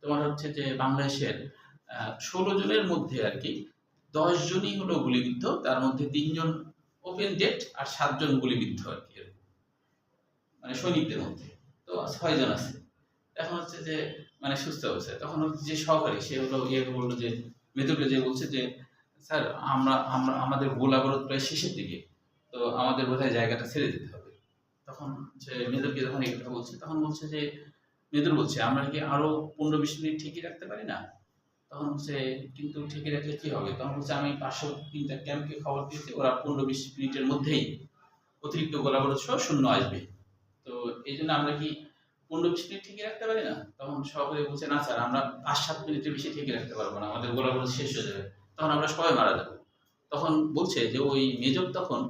তোমার হচ্ছে যে বাংলাদেশের 16 জনের মধ্যে আর কি 10 জনই হলো গুলিবিদ্ধ, তার মধ্যে 3 জন ওপেন ডেট আর 7 জন গুলিবিদ্ধ আর কি, মানে সৈনিকদের মধ্যে তো 6 জন আছে। এখন হচ্ছে যে মানে সুস্থ অবস্থায়। তখন হচ্ছে যে সহকারী সে হলো বললো যে মেজরকে যে বলছে যে স্যার আমাদের গোলাবরত প্রায় শেষের দিকে, তো আমাদের বোধহয় জায়গাটা ছেড়ে দিতে হবে। তখন যে মেজরকে যখন এই কথা বলছে, তখন বলছে যে মেজর বলছে আমরা কি আরো 15-20 মিনিট ঠিকই রাখতে পারি না? তখন হচ্ছে কিন্তু ঠিকই রাখলে কি হবে? তখন বলছে আমি 503টা ক্যাম্পকে খবর দিয়েছি, ওরা 15-20 মিনিটের মধ্যেই অতিরিক্ত গোলাবরত সহ শূন্য আসবে। তো এই জন্য আমরা কি 15-20 মিনিট ঠিকই রাখতে পারি না? তখন সহকারী বলছে না স্যার, আমরা 5-7 মিনিটের বেশি ঠিকই রাখতে পারবো না, আমাদের গোলাবরত শেষ হয়ে যাবে, তখন আমরা সবাই মারা যাবো। তখন বলছে যে ওই মেজর তখন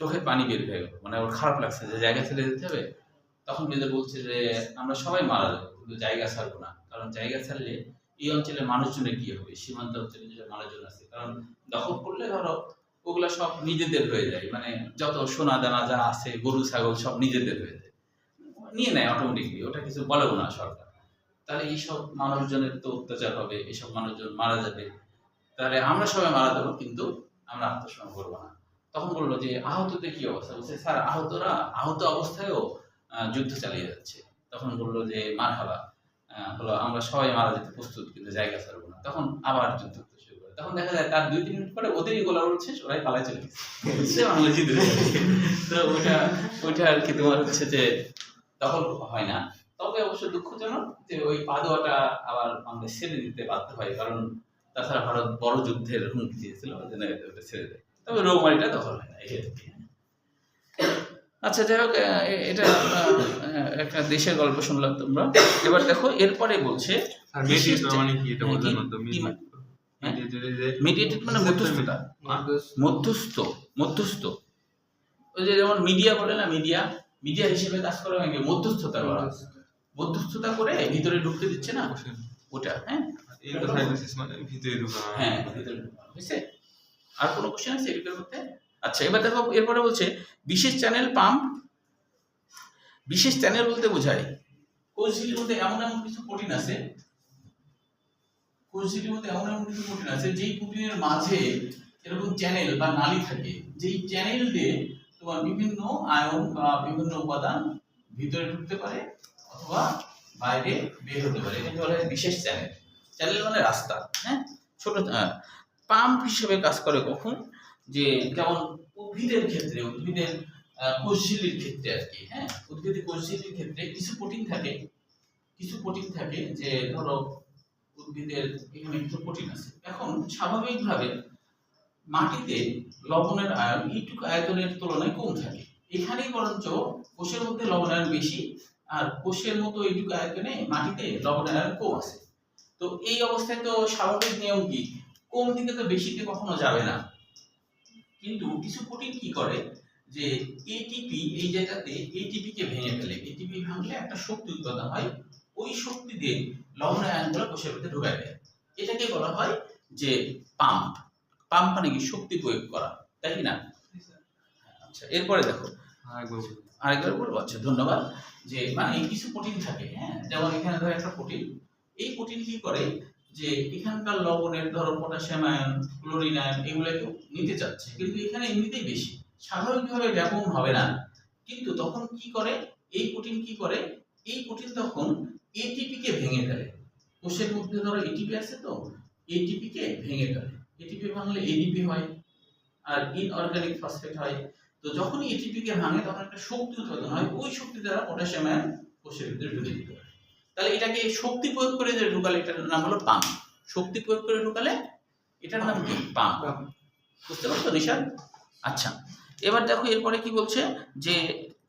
চোখের পানি বের হয়ে গেল, মানে ওর খারাপ লাগছে যে জায়গা ছেড়ে দিতে হবে। তখন মেজর বলছে যে আমরা সবাই মারা যাবো, কিন্তু জায়গা ছাড়বো না, কারণ জায়গা ছাড়লে এই অঞ্চলের মানুষজনের কি হবে, সীমান্ত অঞ্চলে যে মানুষজন আছে, কারণ দখল করলে ধরো ওগুলা সব নিজেদের হয়ে যায়, মানে যত সোনা দানা যা আছে গরু ছাগল সব নিজেদের হয়ে যায়, নিয়ে নেয় অটোমেটিকলি, ওটা কিছু বলেও না সরকার। তাহলে এইসব মানুষজনের তো অত্যাচার হবে, এইসব মানুষজন মারা যাবে, তাহলে আমরা সবাই মারা যাবো, কিন্তু আমরা আত্মসমর্পণ করবো না। তখন বললো যে আহতদের কি অবস্থা? বলছে স্যার আহতরা আহত অবস্থায়ও যুদ্ধ চালিয়ে যাচ্ছে। তখন বললো যে মারহাবা, হলো আমরা সবাই মারা যেতে প্রস্তুত, কিন্তু জায়গা ছাড়বো না। তখন আবার যুদ্ধ শুরু করে। তখন দেখা যায় তার 2-3 মিনিট পরে ওদেরই গোলাবরত শেষ, ওরাই পালায় চলে গেছে, সে বাংলা জিতে গেছে। তো ওইটা আর কি তোমার হচ্ছে যে দখল হয় না। তবে অবশ্য দুঃখজনক যে ওই পাদুয়াটা আবার বাংলাদেশ ছেড়ে দিতে বাধ্য হয়, কারণ তাছাড়া ভারত বড় যুদ্ধের হুমকি দিয়েছিল, ওই জন্য ওটা ছেড়ে দেয়। তবে রৌমারিটা দখল হয় না, এই আর কি। আচ্ছা যাই হোক, এটা একটা দেশের গল্প শুনলাম তোমরা। এবার দেখো এরপরে বলছে আর মেডিটেট মানে কি, এটা বলতে না তো মিডিয়েটেড মানে মধ্যস্থতা, মধ্যস্থ। ওই যে যেমন মিডিয়া বলে না, মিডিয়া হিসেবে কাজ করে, অনেকে মধ্যস্থতা করা, মধ্যস্থতা করে ভিতরে ঢুকতে দিচ্ছে না ওটা। হ্যাঁ, ইন্টারফেসিস মানে ভিতরে ঢোকা। হ্যাঁ, ভিতরে ঢোকা হয়েছে। আর কোনো কোশ্চেন আছে এর মধ্যে? আচ্ছা এবার দেখো এরপরে বলছে বিশেষ চ্যানেল পাম্প। বিশেষ চ্যানেল বলতে বোঝায় কোষঝিল্লির মধ্যে এমন কিছু প্রোটিন আছে, কোষঝিল্লির মধ্যে এমন কিছু প্রোটিন আছে যেই প্রোটিনের মাঝে এরকম চ্যানেল বা নালী থাকে, যেই চ্যানেল দিয়ে তোমার বিভিন্ন আয়ন বা বিভিন্ন উপাদান ভিতরে ঢুকতে পারে অথবা বাইরে বের হতে পারে, এটাকে বলা হয় বিশেষ চ্যানেল। চ্যানেল মানে রাস্তা। হ্যাঁ, ছোট পাম্প হিসেবে কাজ করে কখন, যে যেমন উদ্ভিদের ক্ষেত্রে, উদ্ভিদের কোষঝিল্লির ক্ষেত্রে আর কি। হ্যাঁ, উদ্ভিদের কোষঝিল্লির ক্ষেত্রে কিছু প্রোটিন থাকে যে ধরো উদ্ভিদের এখানে কিছু প্রোটিন আছে। এখন স্বাভাবিকভাবে মাটিতে লবণের আয়ন এইটুকু আয়তনের তুলনায় কম থাকে। এখানেই বরঞ্চ কোষের মধ্যে লবণ আয়ন বেশি, আর কোষের মতো এইটুকু আয়তনে মাটিতে লবণের আয়ন কম আছে। তো এই অবস্থায় তো স্বাভাবিক নিয়ম কি, কম দিকে তো বেশিতে কখনো যাবে না। কিন্তু কিছু প্রোটিন কি করে, যে এটিপি এই জায়গাতে এটিপি কে ভেঙে ফেলে। এটিপি ভাঙলে একটা শক্তি উৎপাদন হয়, ওই শক্তি দিয়ে লবণের আয়নগুলো কোষের ভিতরে ঢুকায় দেয়। এটাকে বলা হয় যে পাম্প। পাম্প মানে কি, শক্তি প্রয়োগ করা, তাই কি না? আচ্ছা, এরপরে দেখো আরেকবার বলবো। আচ্ছা, ধন্যবাদ। যে মানে কিছু প্রোটিন থাকে, হ্যাঁ, যেমন এখানে ধরো একটা প্রোটিন, এই প্রোটিন কি করে, যে এখানকার লবণের ধরো পটাশিয়াম আয়ন, ক্লোরিন আয়ন এগুলোকে নিতে চাচ্ছে, কিন্তু এখানে এমনিতেই বেশি, স্বাভাবিকভাবে ব্যাপক হবে না। কিন্তু তখন কি করে এই প্রোটিন, কি করে এই প্রোটিন তখন এটিপি কে ভেঙে ফেলে। কোষের মধ্যে ধরো এটিপি আছে, তো এটিপি কে ভেঙে ফেলে। এটিপি ভাঙলে এডিপি হয়, আর ইনঅর্গানিক ফসফেট হয়। তো যখনই এটিপি কে ভাঙে তখন একটা শক্তি উৎপাদন হয়, ওই শক্তি দ্বারা পটাশিয়াম আয়ন কোষের ভিতরে ঢুকে দিতে পারে। তাহলে এটাকে শক্তি প্রয়োগ করে যে ঢুকালে এটার নাম হলো পাম্প। শক্তি প্রয়োগ করে ঢুকালে এটার নাম কি, পাম্প। বুঝতে পারছো নিশান? আচ্ছা, এবার দেখো এরপরে কি বলছে, যে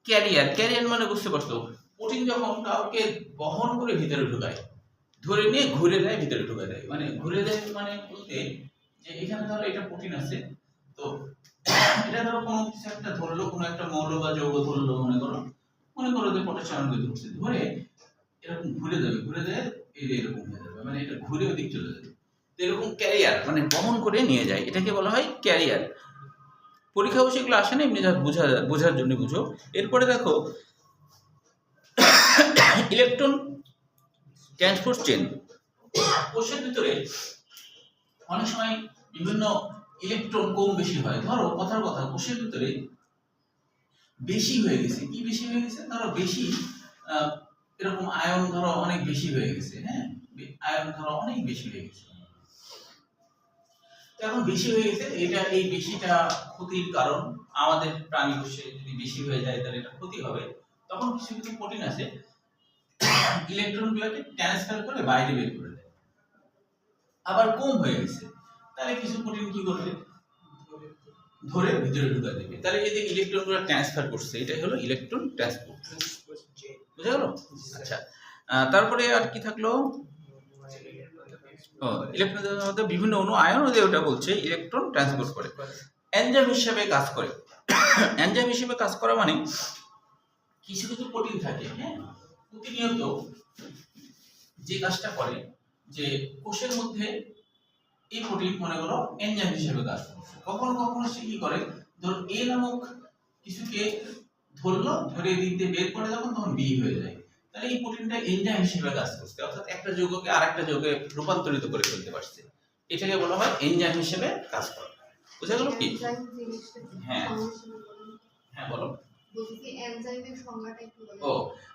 ক্যারিয়ার। ক্যারিয়ার মানে বুঝতে পারছো, প্রোটিন যখন কাউকে বহন করে ভিতরে ঢুকায়, ধরে নিয়ে ঘুরে দেয়, ভিতরে ঢুকে দেয়। মানে ঘুরে দেয় মানে বলতে, যে এখানে ধরো এটা প্রোটিন আছে, তো এটা ধরো কোনো কিছু একটা ধরলো, কোনো একটা মৌল বা যৌগ ধরলো, মনে করো যে পটাশিয়াম ধরছে, ধরে এরকম ঘুরে দেবে, ঘুরে দেয় এরকম হয়ে যাবে, মানে এটা ঘুরে ওদিক চলে যাবে। তো এরকম ক্যারিয়ার মানে বহন করে নিয়ে যায়, এটাকে বলা হয় ক্যারিয়ার। পরীক্ষা অবশ্যই এগুলো আসে না, এমনি যা বোঝার জন্য বুঝো। এরপরে দেখো ইলেকট্রন ট্রান্সপোর্ট চেন। কোষের ভিতরে অনেক সময় বিভিন্ন ইলেকট্রন কম বেশি হয়। ধরো কথার কথা, কোষের ভিতরে বেশি হয়ে গেছে, কি বেশি হয়ে গেছে, ধরো বেশি এরকম আয়ন ধরো অনেক বেশি হয়ে গেছে, হ্যাঁ, আয়ন ধরো অনেক বেশি হয়ে গেছে। এখন বেশি হয়ে গেছে, এটা এই বেশিটা ক্ষতির কারণ। আমাদের প্রাণী কোষে যদি বেশি হয়ে যায় তাহলে এটা ক্ষতি হবে। তখন কিছু কিছু প্রোটিন আছে, ইলেকট্রন গুলোকে ট্রান্সফার করে বাইরে বের করে দেয়। আবার কম হয়ে গেছে, তাহলে কিছু প্রোটিন কি করবে, ধরে ভিতরে ঢুকা দেবে। তাহলে এই যে ইলেকট্রন গুলো ট্রান্সফার করছে, এটাই হলো ইলেকট্রন ট্রান্সপোর্ট। বুঝা গেল? আচ্ছা, তারপরে আর কি থাকলো, ইলেকট্রনের মধ্যে বিভিন্ন অণু আয়ন, ওটা বলছে ইলেকট্রন ট্রান্সপোর্ট করে। এনজাইম হিসেবে কাজ করে। এনজাইম হিসেবে কাজ করা মানে কিছু কিছু প্রোটিন থাকে, হ্যাঁ, প্রতিনিয়ত যে কাজটা করে, যে কোষের মধ্যে এই প্রোটিন মনে করো এনজাইম হিসেবে কাজ করছে। কখনো কখনো সে কি করে, ধরো এ নামক কিছুকে ধরলো, ধরে দিতে বের করে তখন বি হয়ে যায়। তাহলে এই প্রোটিনটা এনজাইম হিসেবে কাজ করছে, অর্থাৎ একটা যৌগকে আরেকটা যৌগে রূপান্তরিত করে ফেলতে পারছে। এটাকে বলা হয় এনজাইম হিসেবে কাজ করা। বুঝা গেল কি? হ্যাঁ হ্যাঁ, বলো। ও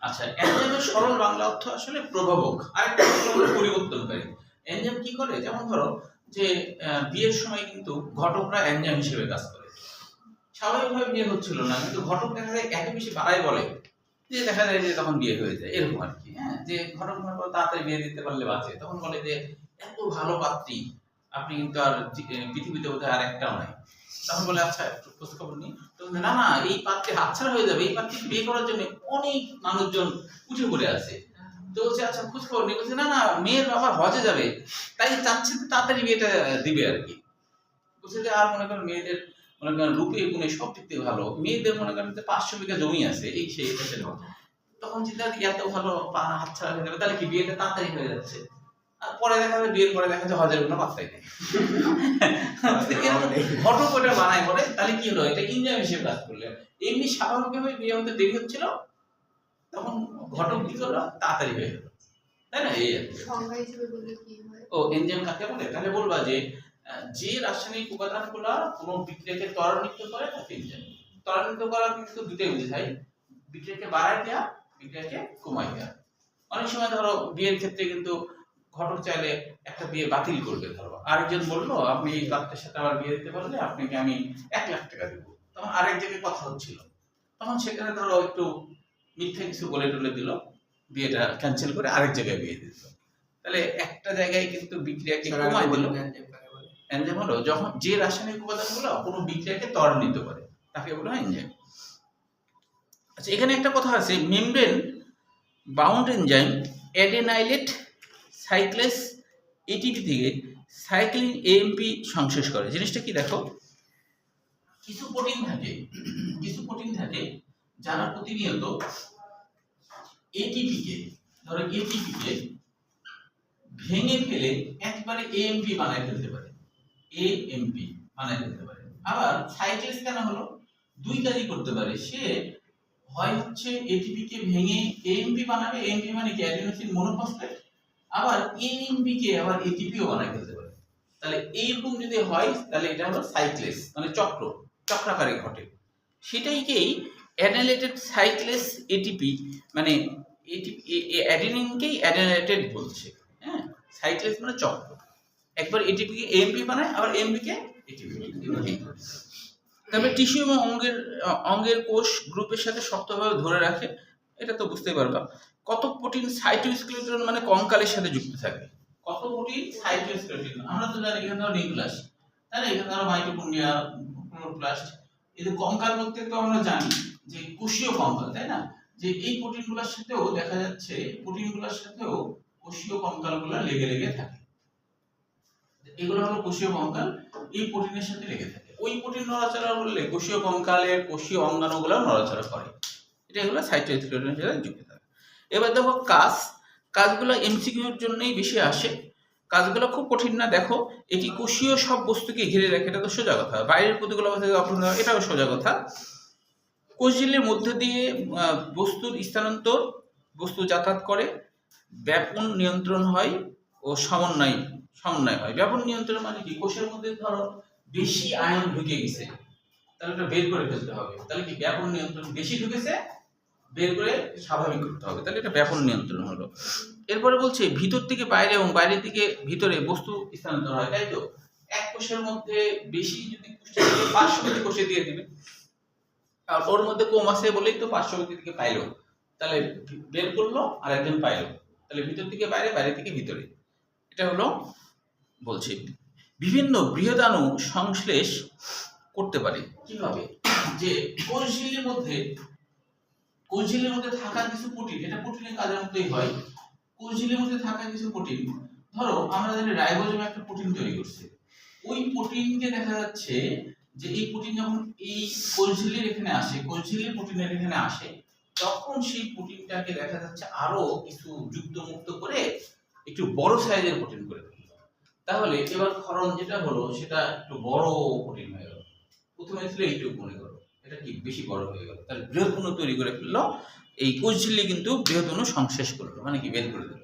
আচ্ছা, এনজাইমের সরল বাংলা অর্থ আসলে প্রভাবক, আরেকটা হলো পরিবর্তনকারী। এনজাইম কি করে, যেমন ধরো যে বিয়ের সময় কিন্তু ঘটকরা এনজাইম হিসেবে কাজ করে। স্বাভাবিকভাবে বিয়ে হচ্ছিল না, কিন্তু ঘটক দেখা যায় এত বেশি বাড়ায় বলে যে দেখা যায় যে তখন বিয়ে হয়ে যায়, এরকম আর কি। হ্যাঁ, যে ঘটক মনে করো তাড়াতাড়ি বিয়ে দিতে পারলে বাঁচে, তখন বলে যে এত ভালো পাত্রী আপনি কিন্তু আর পৃথিবীতে বোধহয় আর একটাও নাই। তখন বলে আচ্ছা একটু খোঁজ খবর নিই, তো না না এই পাত্রে হাতছাড়া হয়ে যাবে, এই পাত্রী বিয়ে করার জন্য অনেক মানুষজন উঠে পড়ে আছে। তো বলছে আচ্ছা খোঁজ খবর নিই, বলছে না না মেয়ের বাবা হজে যাবে, তাই চাচ্ছে তাড়াতাড়ি বিয়েটা দিবে আর কি। বলছে যে আর মনে করেন মেয়েদের মনে করেন রূপে গুণে সব দিক থেকে ভালো, মেয়েদের মনে করেন 500 বিঘা জমি আছে, এই সেই এটা ছিল। তখন চিন্তা করি এত ভালো হাতছাড়া হয়ে যাবে, তাহলে কি বিয়েটা তাড়াতাড়ি হয়ে যাচ্ছে। আর পরে দেখা যাবে বিয়ের পরে দেখা যাচ্ছে হজের কোনো পাত্তাই নেই। ঘটক ওটা বানায় বলে, তাহলে কি হলো, এটা এনজাইম হিসেবে কাজ করলে। এমনি স্বাভাবিকভাবে বিয়ে হতে দেরি হচ্ছিল, তখন ঘটক কি করলো, তাড়াতাড়ি হয়ে গেল, তাই না? এই সংজ্ঞা হিসেবে বললে কি হয়? ও এনজাইম কাকে বলে, তাহলে বলবা যে যে রাসায়নিক উপাদানগুলো কোনো বিক্রিয়াকে ত্বরান্বিত করে তাকে এনজাইম। ত্বরান্বিত করা কিন্তু দুটোই বোঝায়, বিক্রিয়াকে বাড়ায় দেওয়া, বিক্রিয়াকে কমায় দেওয়া। অনেক সময় ধরো বিয়ের ক্ষেত্রে কিন্তু ঘটক চাইলে একটা বিয়ে বাতিল করবে। ধরো আরেকজন বললো আপনি এই পাত্রের সাথে আবার বিয়ে দিতে পারলে আপনাকে আমি 1 লাখ টাকা দেবো। তখন আরেক জায়গায় কথা হচ্ছিল, তখন সেখানে ধরো একটু মিথ্যা কিছু বলে টলে দিল, বিয়েটা ক্যান্সেল করে আরেক জায়গায় বিয়ে দিত। তাহলে একটা জায়গায় কিন্তু বিক্রিয়াকে কমায় দিল, এনজাইম হলো যখন যে রাসায়নিক উপাদানগুলো কোনো বিক্রিয়াকে ত্বরান্বিত করে তাকে বলা হয় এনজাইম। আচ্ছা, এখানে একটা কথা আছে, membrane bound enzyme adenylate cyclase ATP থেকে সাইক্লিন এএমপি সংশ্লেষ করে। জিনিসটা কি দেখো, কিছু প্রোটিন থাকে যারা প্রতিনিয়ত এটিপিকে ভেঙে ফেলে একবারে এএমপি বানায় ফেলতে পারে, আবার সাইক্লেস কেন হলো, দুই কাজই করতে পারে। সে হয় হচ্ছে এটিপি কে ভেঙে এএমপি বানাবে, এএমপি মানে কি অ্যাডিনোসিন মনোফসফেট, আবার এএমপি কে আবার এটিপিও বানায় ফেলতে পারে। তাহলে এইরকম যদি হয় তাহলে এটা হলো সাইক্লেস, মানে চক্রাকারে ঘটে। সেটাইকেই অ্যাডেনাইলেটেড সাইক্লেস এটিপি, মানে অ্যাডেনিনকেই অ্যাডেনাইলেটেড বলছে। হ্যাঁ, সাইক্লেস মানে চক্র, একবার এটিপি কে এএমপি বানায়, আবার এএমপি কে এটিপি। তবে টিস্যু এবং অঙ্গের কোষ গ্রুপের সাথে শক্তভাবে ধরে রাখে, এটা তো বুঝতেই পারবা। কত প্রোটিন সাইটোস্কেলেটন মানে কঙ্কালের সাথে যুক্ত থাকে, কত প্রোটিন সাইটোস্কেলেটন, আমরা তো জানি এখানে ধরো নিউক্লিয়াস, তাই না, এখানে ধরো মাইটোকন্ড্রিয়া, ক্লোরোপ্লাস্ট, এই যে কঙ্কাল বলতে তো আমরা জানি যে কোষীয় কঙ্কাল, তাই না, যে এই প্রোটিনগুলোর সাথেও দেখা যাচ্ছে, প্রোটিনগুলোর সাথেও কোষীয় কঙ্কালগুলো লেগে থাকে। এগুলো হলো কোষীয় কঙ্কাল, এই প্রোটিনের সাথে লেগে থাকে। ওই প্রোটিন নড়াচড়া করলে কোষীয় কঙ্কালের কোষীয় অঙ্গাণুগুলো নড়াচড়া করে, এটা হলো সাইটোস্কেলেটনের সাথে যুক্ত থাকে। এবার দেখো কাজগুলো এমসিকিউর জন্যই বেশি আসে, কাজগুলো খুব কঠিন না। দেখো, এটি কোষীয় সব বস্তুকে ঘিরে রাখে, এটা তো সোজা কথা। বাইরের প্রতিকূল অবস্থাকে অপছন্দ হয়, এটাও সোজা কথা। কোষঝিল্লির মধ্যে দিয়ে বস্তুর স্থানান্তর, বস্তু যাতায়াত করে, ব্যাপন নিয়ন্ত্রণ হয় ও সমন্বয় হয়। ব্যাপন নিয়ন্ত্রণ মানে কি, কোষের মধ্যে ধরো বেশি আয়ন ঢুকে গেছে, তাহলে এটা বের করে ফেলতে হবে, তাহলে কি ব্যাপন নিয়ন্ত্রণ, বেশি ঢুকেছে বের করে স্বাভাবিক করতে হবে, তাহলে এটা ব্যাপন নিয়ন্ত্রণ হলো। এরপরে বলছে ভিতর থেকে বাইরে এবং বাইরে থেকে ভিতরে বস্তু স্থানান্তর হয়, তাই তো। এক কোষের মধ্যে বেশি যদি পার্শ্ববর্তী কোষে দিয়ে দিবে, আর ওর মধ্যে কম আছে বলেই তো পার্শ্ববর্তী থেকে পাইলো, তাহলে বের করলো আর একজন পাইলো, তাহলে ভিতর থেকে বাইরে, বাইরে থেকে ভিতরে। এটা হলো বলছে বিভিন্ন বৃহদাণু সংশ্লেষ করতে পারে কিভাবে, যে কোষঝিল্লির মধ্যে থাকা কিছু প্রোটিন, এটা প্রোটিনের কাজের মতোই হয়। কোষঝিল্লির মধ্যে থাকা কিছু প্রোটিন, ধরো আমরা জানি রাইবোজোম একটা প্রোটিন তৈরি করছে, ওই প্রোটিনকে দেখা যাচ্ছে যে এই প্রোটিন যখন এই কোষঝিল্লির এখানে আসে, কোষঝিল্লির প্রোটিনের এখানে আসে, তখন সেই প্রোটিনটাকে দেখা যাচ্ছে আরো কিছু যুক্ত মুক্ত করে একটু বড় সাইজের প্রোটিন করে ফেলল। তাহলে এবার ক্ষরণ যেটা হলো সেটা একটু বড় প্রোটিন হয়ে গেল। প্রথমে ছিল এইটুকু, মনে করো এটা কি বেশি বড় হয়ে গেল, তাহলে বৃহৎ অণু তৈরি করে ফেললো। এই কোষঝিল্লি কিন্তু বৃহৎ অণু সংশ্লেষ করলো, মানে কি বের করে দিল।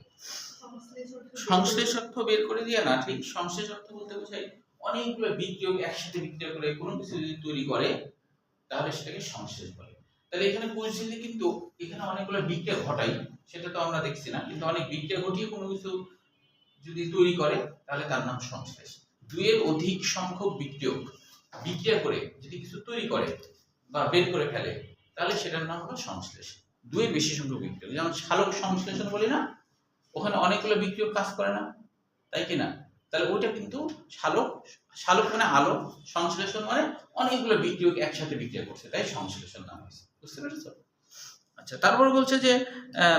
সংশ্লেষ অর্থ বের করে দিয়ে না, ঠিক সংশ্লেষ অর্থ বলতে বোঝায় অনেকগুলো বিক্রিয়ক একসাথে বিক্রিয়া করে কোনো কিছু যদি তৈরি করে তাহলে সেটাকে সংশ্লেষ বলে। তাহলে এখানে কোষঝিল্লি কিন্তু এখানে অনেকগুলো বিক্রিয়া ঘটায়, সেটা তো আমরা দেখছি না, কিন্তু অনেক বিক্রিয়া ঘটিয়ে কোনো কিছু যদি তৈরি করে তাহলে তার নাম সংশ্লেষ। দুইয়ের অধিক সংখ্যক বিক্রিয়া করে যদি কিছু তৈরি করে বা বের করে ফেলে তাহলে সেটার নাম হলো সংশ্লেষ। দুইয়ের বেশি সংখ্যক বিক্রিয়ক, যেমন সালোক সংশ্লেষণ বলি না, ওখানে অনেকগুলো বিক্রিয়ক কাজ করে না, তাই কি না, তাহলে ওইটা কিন্তু সালোক মানে আলো, সংশ্লেষণ মানে অনেকগুলো বিক্রিয়ক একসাথে বিক্রিয়া করছে, তাই সংশ্লেষণ নাম হয়েছে। বুঝতে পেরেছো? আচ্ছা, তারপরে বলছে যে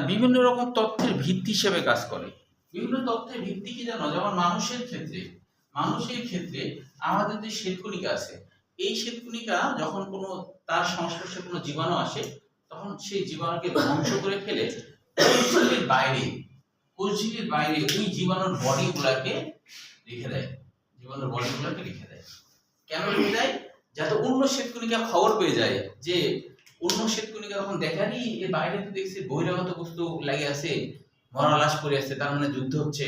বিভিন্ন রকম তথ্যের ভিত্তি হিসেবে কাজ করে। বিভিন্ন তথ্যের ভিত্তি কি জানো, যেমন মানুষের ক্ষেত্রে আমাদের যে শ্বেতকণিকা আছে, এই শ্বেতকণিকা যখন কোনো তার সংস্পর্শে কোনো জীবাণু আসে তখন সেই জীবাণুকে ধ্বংস করে ফেলে কোষঝিল্লির বাইরে ওই জীবাণুর বডিগুলোকে রেখে দেয়, কেন রেখে দেয়, যাতে অন্য শ্বেতকণিকা খবর পেয়ে যায় যে অন্য শ্বেতকণিকা যখন দেখানি এর বাইরে তো দেখছি বহিরাগত বস্তু লাগে আছে, মরা লাশ পড়ে আছে, তার মানে যুদ্ধ হচ্ছে,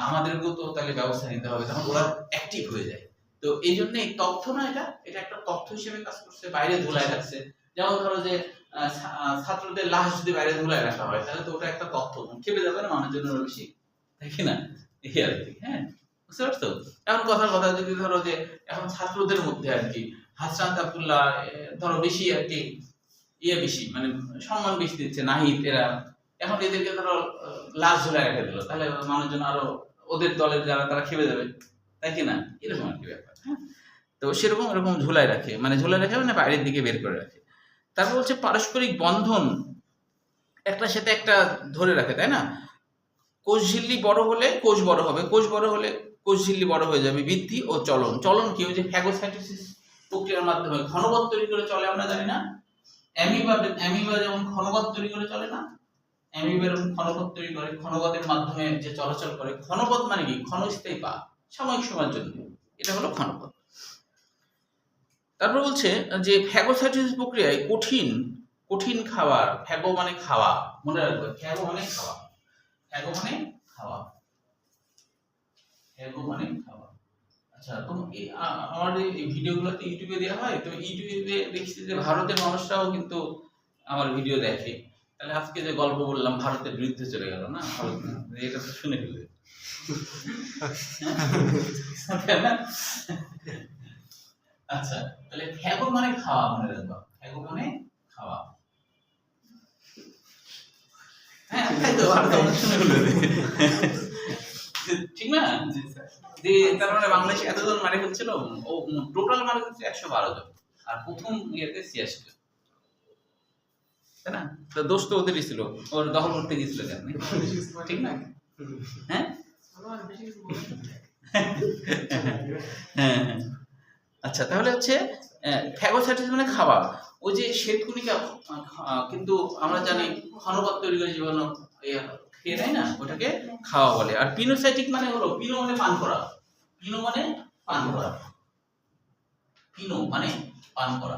আমাদেরকেও তো তাহলে ব্যবস্থা নিতে হবে, তখন ওরা অ্যাক্টিভ হয়ে যায়। তো এই জন্য এই তথ্য না, এটা একটা তথ্য হিসেবে কাজ করছে, বাইরে ধুলায় রাখছে। যেমন ধরো যে ছাত্রদের লাশ যদি বাইরে ধুলায় রাখা হয় তাহলে তো ওটা একটা তথ্য, খেপে যাবে না মানুষের জন্য বেশি, তাই কি না, এই আর কি। হ্যাঁ, বুঝতে পারছো? এখন কথা যদি ধরো যে এখন ছাত্রদের মধ্যে আর কি হাসনাত আব্দুল্লাহ ধরো বেশি আর কি বেশি মানে সম্মান বেশি দিচ্ছে, নাহিদ এরা, এখন এদেরকে ধরো লাশ ঝুলায় রেখে দিল, তাহলে মানুষজন আরো ওদের দলের যারা তারা খেপে যাবে, তাই কি না, এরকম আর কি ব্যাপার। হ্যাঁ, তো সেরকম এরকম ঝুলায় রাখে, মানে ঝুলায় রাখে মানে বাইরের দিকে বের করে রাখে। তারপর হচ্ছে পারস্পরিক বন্ধন, একটার সাথে একটা ধরে রাখে, তাই না? কোষঝিল্লি বড় হলে কোষ বড় হবে, কোষ বড় হলে কোষঝিল্লি বড় হয়ে যাবে। বৃদ্ধি ও চলন, চলন কি, ওই যে ফ্যাগোসাইটোসিস প্রক্রিয়ার মাধ্যমে ঘনপথ তৈরি করে চলে, আমরা জানি না? অ্যামিবা যেমন ঘনপথ তৈরি করে চলে না, অ্যামিবা এরকম ঘনপথ তৈরি করে, ঘনপথের মাধ্যমে যে চলাচল করে। ঘনপথ মানে কি, ক্ষণস্থায়ী পা, সাময়িক সময়ের জন্য, এটা হলো ঘনপথ। তারপর বলছে যে ফ্যাগোসাইটোসিস প্রক্রিয়ায় কঠিন কঠিন খাবার, ফ্যাগো মানে খাওয়া, মনে রাখবে, ফ্যাগো মানে খাওয়া, ফ্যাগো মানে খাওয়া, ফ্যাগো মানে খাওয়া। আচ্ছা, তো আমাদের এই ভিডিওগুলো তো ইউটিউবে দেওয়া হয়, তো ইউটিউবে দেখছি যে ভারতের মানুষরাও কিন্তু আমার ভিডিও দেখে। তাহলে আজকে যে গল্প বললাম ভারতের বিরুদ্ধে চলে গেল না, ভারত এটা তো শুনে ফেলবে। আচ্ছা, তাহলে ফ্যাগো মানে খাওয়া, মনে রাখবা, ফ্যাগো মানে খাওয়া। হ্যাঁ, তাই তো, ভারত শুনে ফেলবে, ঠিক না? যে তার মানে বাংলাদেশ এতজন মারে ফেলছিল, ও টোটাল মারে ফেলছে 112 জন, আর প্রথম ইয়েতে 86 জন, তাই না? তো দোষ তো ওদেরই ছিল, ওর দখল করতে গিয়েছিল কেন, ঠিক না? হ্যাঁ হ্যাঁ, আচ্ছা, তাহলে হচ্ছে ফ্যাগোসাইটোসিস মানে খাওয়া। ওই যে শ্বেতকণিকা কিন্তু আমরা জানি ঘনপথ তৈরি করে জীবাণু খেয়ে নেয় না, ওটাকে খাওয়া বলে। আর পিনোসাইটিক মানে হলো, পিনো মানে পান করা, পিনো মানে পান করা, পিনো মানে পান করা।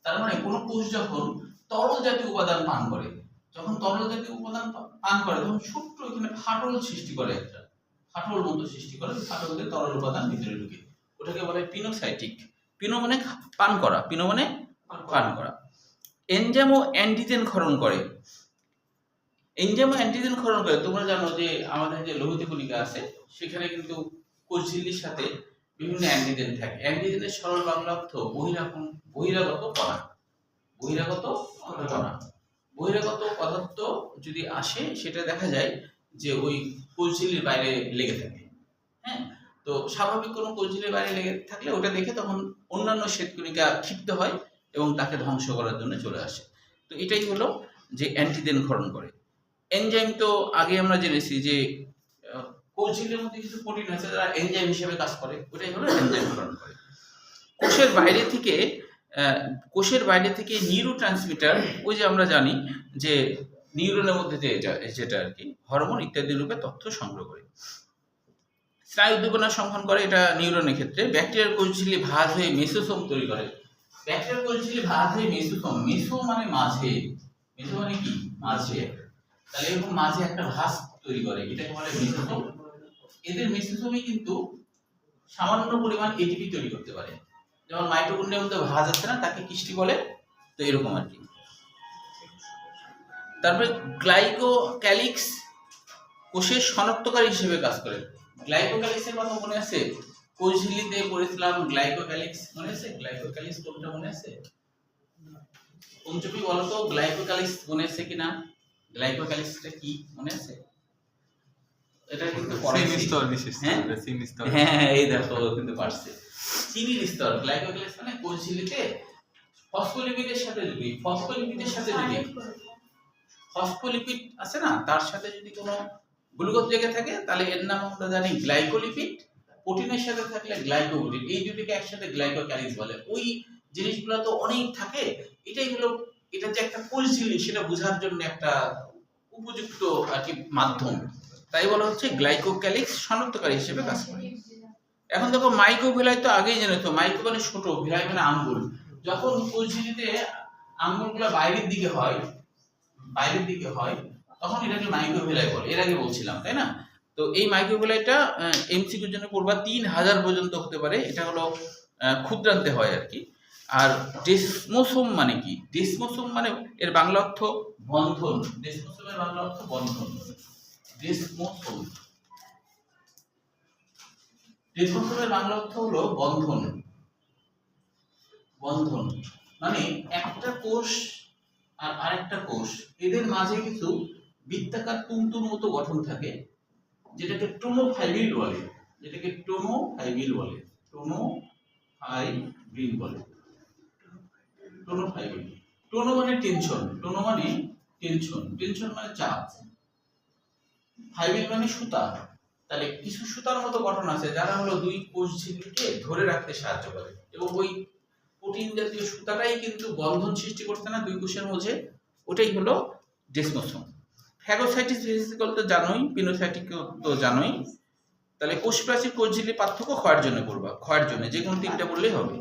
তার মানে কোন কোষ যখন তরল জাতীয় উপাদান পান করে, যখন তরল জাতীয় উপাদান পান করে তখন ছোট্ট এখানে ফাটল সৃষ্টি করে, একটা ফাটল মতো সৃষ্টি করে, ফাটল দিয়ে তরল উপাদান ভিতরে ঢুকে, ওটাকে বলে পিনোসাইটিক। পিনো মানে পান করা, পিনো মানে পান করা। এনজাইম ও অ্যান্টিজেন ক্ষরণ করে, এনজাইম ও অ্যান্টিজেন ক্ষরণ করে। তোমরা জানো যে আমাদের যে লোহিত কণিকা আছে সেখানে কিন্তু কোষঝিল্লির সাথে বিভিন্ন অ্যান্টিজেন থাকে। অ্যান্টিজেনের সরল বাংলা অর্থ বহিরাগত কণা, বহিরাগত কণা। বহিরাগত পদার্থ যদি আসে সেটা দেখা যায় যে ওই কোষঝিল্লির বাইরে লেগে থাকে। হ্যাঁ, তো স্বাভাবিক কোনো কোষঝিল্লির বাইরে লেগে থাকলে ওটা দেখে তখন অন্যান্য শ্বেতকণিকা ক্ষিপ্ত হয় এবং তাকে ধ্বংস করার জন্য চলে আসে। তো এটাই হলো যে অ্যান্টিজেন ক্ষরণ করে। এনজাইম তো আগে আমরা জেনেছি যে কোষঝিল্লির মধ্যে কিছু প্রোটিন আছে যারা এনজাইম হিসেবে কাজ করে, ওটাই হলো এনজাইম ক্ষরণ করে। কোষের বাইরে থেকে নিউরোট্রান্সমিটার, ওই যে আমরা জানি যে নিউরনের মধ্যে যেটা আর কি হরমোন ইত্যাদি রূপে তথ্য সংগ্রহ করে। স্নায়ু উদ্দীপনা সংবহন করে, এটা নিউরনের ক্ষেত্রে। ব্যাকটেরিয়ার কোষঝিল্লি ভাঁজ হয়ে মেসোসোম তৈরি করে, ব্যাকটেরিয়ার কোষঝিল্লি ভাঁজ হয়ে মেসোসোম, মেসো মানে মাঝে, মেসো মানে কি মাঝে, তাহলে এরকম মাঝে একটা ভাঁজ তৈরি করে, এটাকে বলে মেসোসোম। এদের মেসোসোমে কিন্তু সামান্য পরিমাণ এটিপি তৈরি করতে পারে, যেমন মাইটোকন্ড্রিয়ার মধ্যে ভাঁজ আছে না, তাকে কিষ্টি বলে, তো এরকম আর কি। তারপরে গ্লাইকোক্যালিক্স কোষের শনাক্তকারী হিসেবে কাজ করে। গ্লাইকোক্যালিক্সের কথা মনে আছে? কোষঝিল্লিতে পড়েছিলাম গ্লাইকোক্যালিক্স, মনে আছে? গ্লাইকোক্যালিক্স কোনটা মনে আছে? পঞ্চমী বলো তো, গ্লাইকোক্যালিক্স মনে আছে কিনা? গ্লাইকোক্যালিক্সটা কি মনে আছে? এটা কিন্তু হ্যাঁ, এই দেখো কিন্তু পারছে। চিনির স্তর, গ্লাইকোক্যালিক্স মানে কোষঝিল্লিতে ফসফোলিপিডের সাথে যদি ফসফোলিপিড আছে না, তার সাথে যদি কোনো গ্লুকোজ লেগে থাকে তাহলে এর নাম আমরা জানি গ্লাইকোলিপিড। প্রোটিনের সাথে থাকলে গ্লাইকোপ্রোটিন, এই দুটিকে একসাথে গ্লাইকোক্যালিক্স বলে। ওই জিনিসগুলো তো অনেক থাকে, এটাই হলো, এটা যে একটা কোষঝিল্লি সেটা বোঝার জন্য একটা উপযুক্ত আর কি মাধ্যম, তাই বলা হচ্ছে গ্লাইকোক্যালিক্স শনাক্তকারী হিসেবে কাজ করে। এখন দেখো মাইক্রোভিলাই তো আগেই জেনেছো, মাইক্রো মানে ছোট, ভিলাই মানে আঙ্গুল। যখন কোষঝিল্লিতে আঙ্গুলগুলো বাইরের দিকে হয় তখন এটাকে মাইক্রোভিলাই বলে, এর আগে বলছিলাম, তাই না? তো এই মাইক্রোভিলাইটা এমসিকিউর জন্য পড়বা, 3000 পর্যন্ত হতে পারে। এটা হলো ক্ষুদ্রান্তে হয় আর কি। আর ডেসমোসোম মানে কি? ডেসমোসোম মানে এর বাংলা অর্থ বন্ধন, ডেসমোসোমের বাংলা অর্থ বন্ধন। ডেসমোসোমের বাংলা অর্থ হলো বন্ধন। বন্ধন মানে একটা কোষ আর আরেকটা কোষ, এদের মাঝে কিছু বৃত্তাকার তুমতুর মতো গঠন থাকে, যেটাকে টোনোফাইবিল বলে, যেটাকে টোনোফাইবিল বলে, টোনোফাইবিল বলে, টোনোফাইবিল। টোনো মানে টেনশন, টোনো মানে টেনশন, টেনশন মানে চাপ, ফাইবিল মানে সুতা। তাহলে কিছু সুতার মতো গঠন আছে যারা হলো দুই কোষ ঝিল্লিকে ধরে রাখতে সাহায্য করে, এবং ওই প্রোটিন জাতীয় সুতাটাই কিন্তু বন্ধন সৃষ্টি করতে না দুই কোষের মধ্যে, ওটাই হলো ডেসমোসোম। ফ্যাগোসাইটিস ভেসিকল তো জানোই, পিনোসাইটিক তো জানোই। তাহলে কোষ প্রাচীর কোষ ঝিল্লির পার্থক্য ক্ষয়ের জন্য করবা, ক্ষয়ের জন্য যে কোনো তিনটা বললেই হবে।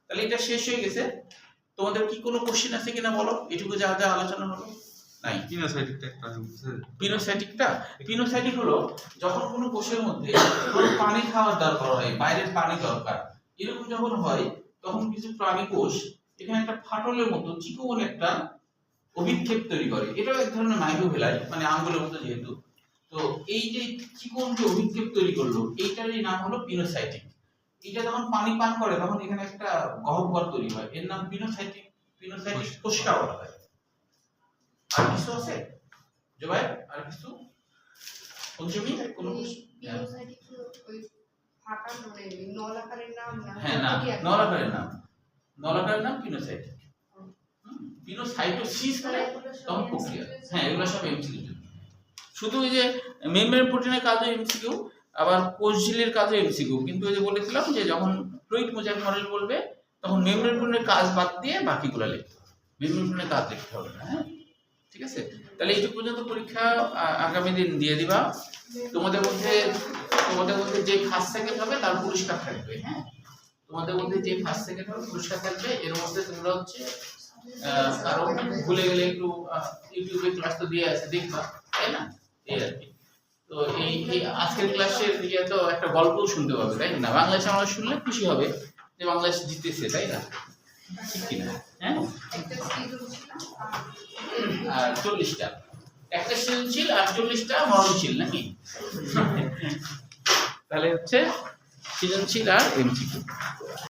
তাহলে এটা শেষ হয়ে গেছে। তোমাদের কি কোনো কোশ্চেন আছে কিনা বলো, এটুকু যা যা আলোচনা হলো? নাই। পিনোসাইটিকটা একটা আছে বুঝছেন? পিনোসাইটিক হলো যখন কোনো কোষের মধ্যে পানি খাওয়ার দরকার হয়, বাইরের পানি দরকার, এরকম যখন হয় তখন কিছু প্রাণী কোষ এখানে একটা ফাটলের মতো চিকন একটা অভিক্ষেপ তৈরি করে। এটাও এক ধরনের মাইক্রোভিলাই, মানে আঙ্গুলের মতো যেহেতু। তো এই যে চিকন যে অভিক্ষেপ তৈরি করলো, এইটারই নাম হলো পিনোসাইটিক। এটা যখন পানি পান করে তখন এখানে একটা গহ্বর তৈরি হয়, এর নাম পিনোসাইটিক কোষকা বলা হয়। আর কিছু আছে জবাই? আর কিছু পঞ্চমী কোনো পিনোসাইটিক ওই ফাটা মানে নলাকারের নাম না? হ্যাঁ না, নলাকারের নাম, নলাকারের নাম পিনোসাইটিক। পিনোসাইটোসিস মানে তখন প্রক্রিয়া। হ্যাঁ, এগুলো সব এমসিকিউ। শুধু এই যে মেমব্রেন প্রোটিনের কাজও এমসিকিউ, আবার কোষ ঝিল্লির কাজও এমসিকিউ। কিন্তু ওই যে বলেছিলাম যে যখন ফ্লুইড মোজাইক মডেল বলবে তখন মেমব্রেন প্রোটিনের কাজ বাদ দিয়ে বাকিগুলো লিখতে হবে, মেমব্রেন প্রোটিনের কাজ লিখতে হবে না। হ্যাঁ, ঠিক আছে। তাহলে এইটুকু পর্যন্ত পরীক্ষা আগামী দিন দিয়ে দিবা। তোমাদের মধ্যে যে ফার্স্ট সেকেন্ড হবে তার পুরস্কার থাকবে। হ্যাঁ, তোমাদের মধ্যে যে ফার্স্ট সেকেন্ড হবে পুরস্কার থাকবে। এর মধ্যে তোমরা হচ্ছে আরো ভুলে গেলে একটু ইউটিউবে ক্লাস তো দিয়ে আছে, দেখবা, তাই না? এই আর কি। তো এই আজকের ক্লাসের ইয়ে তো একটা গল্পও শুনতে পাবে, তাই না? বাংলাদেশে আমরা শুনলে খুশি হবে যে বাংলাদেশ জিতেছে, তাই না? ঠিক কিনা? হ্যাঁ, একটা সৃজনশীল আর 40টা, একটা সৃজনশীল আর 40টা মরণশীল, নাকি? তাহলে হচ্ছে সৃজনশীল আর এমসিকিউ।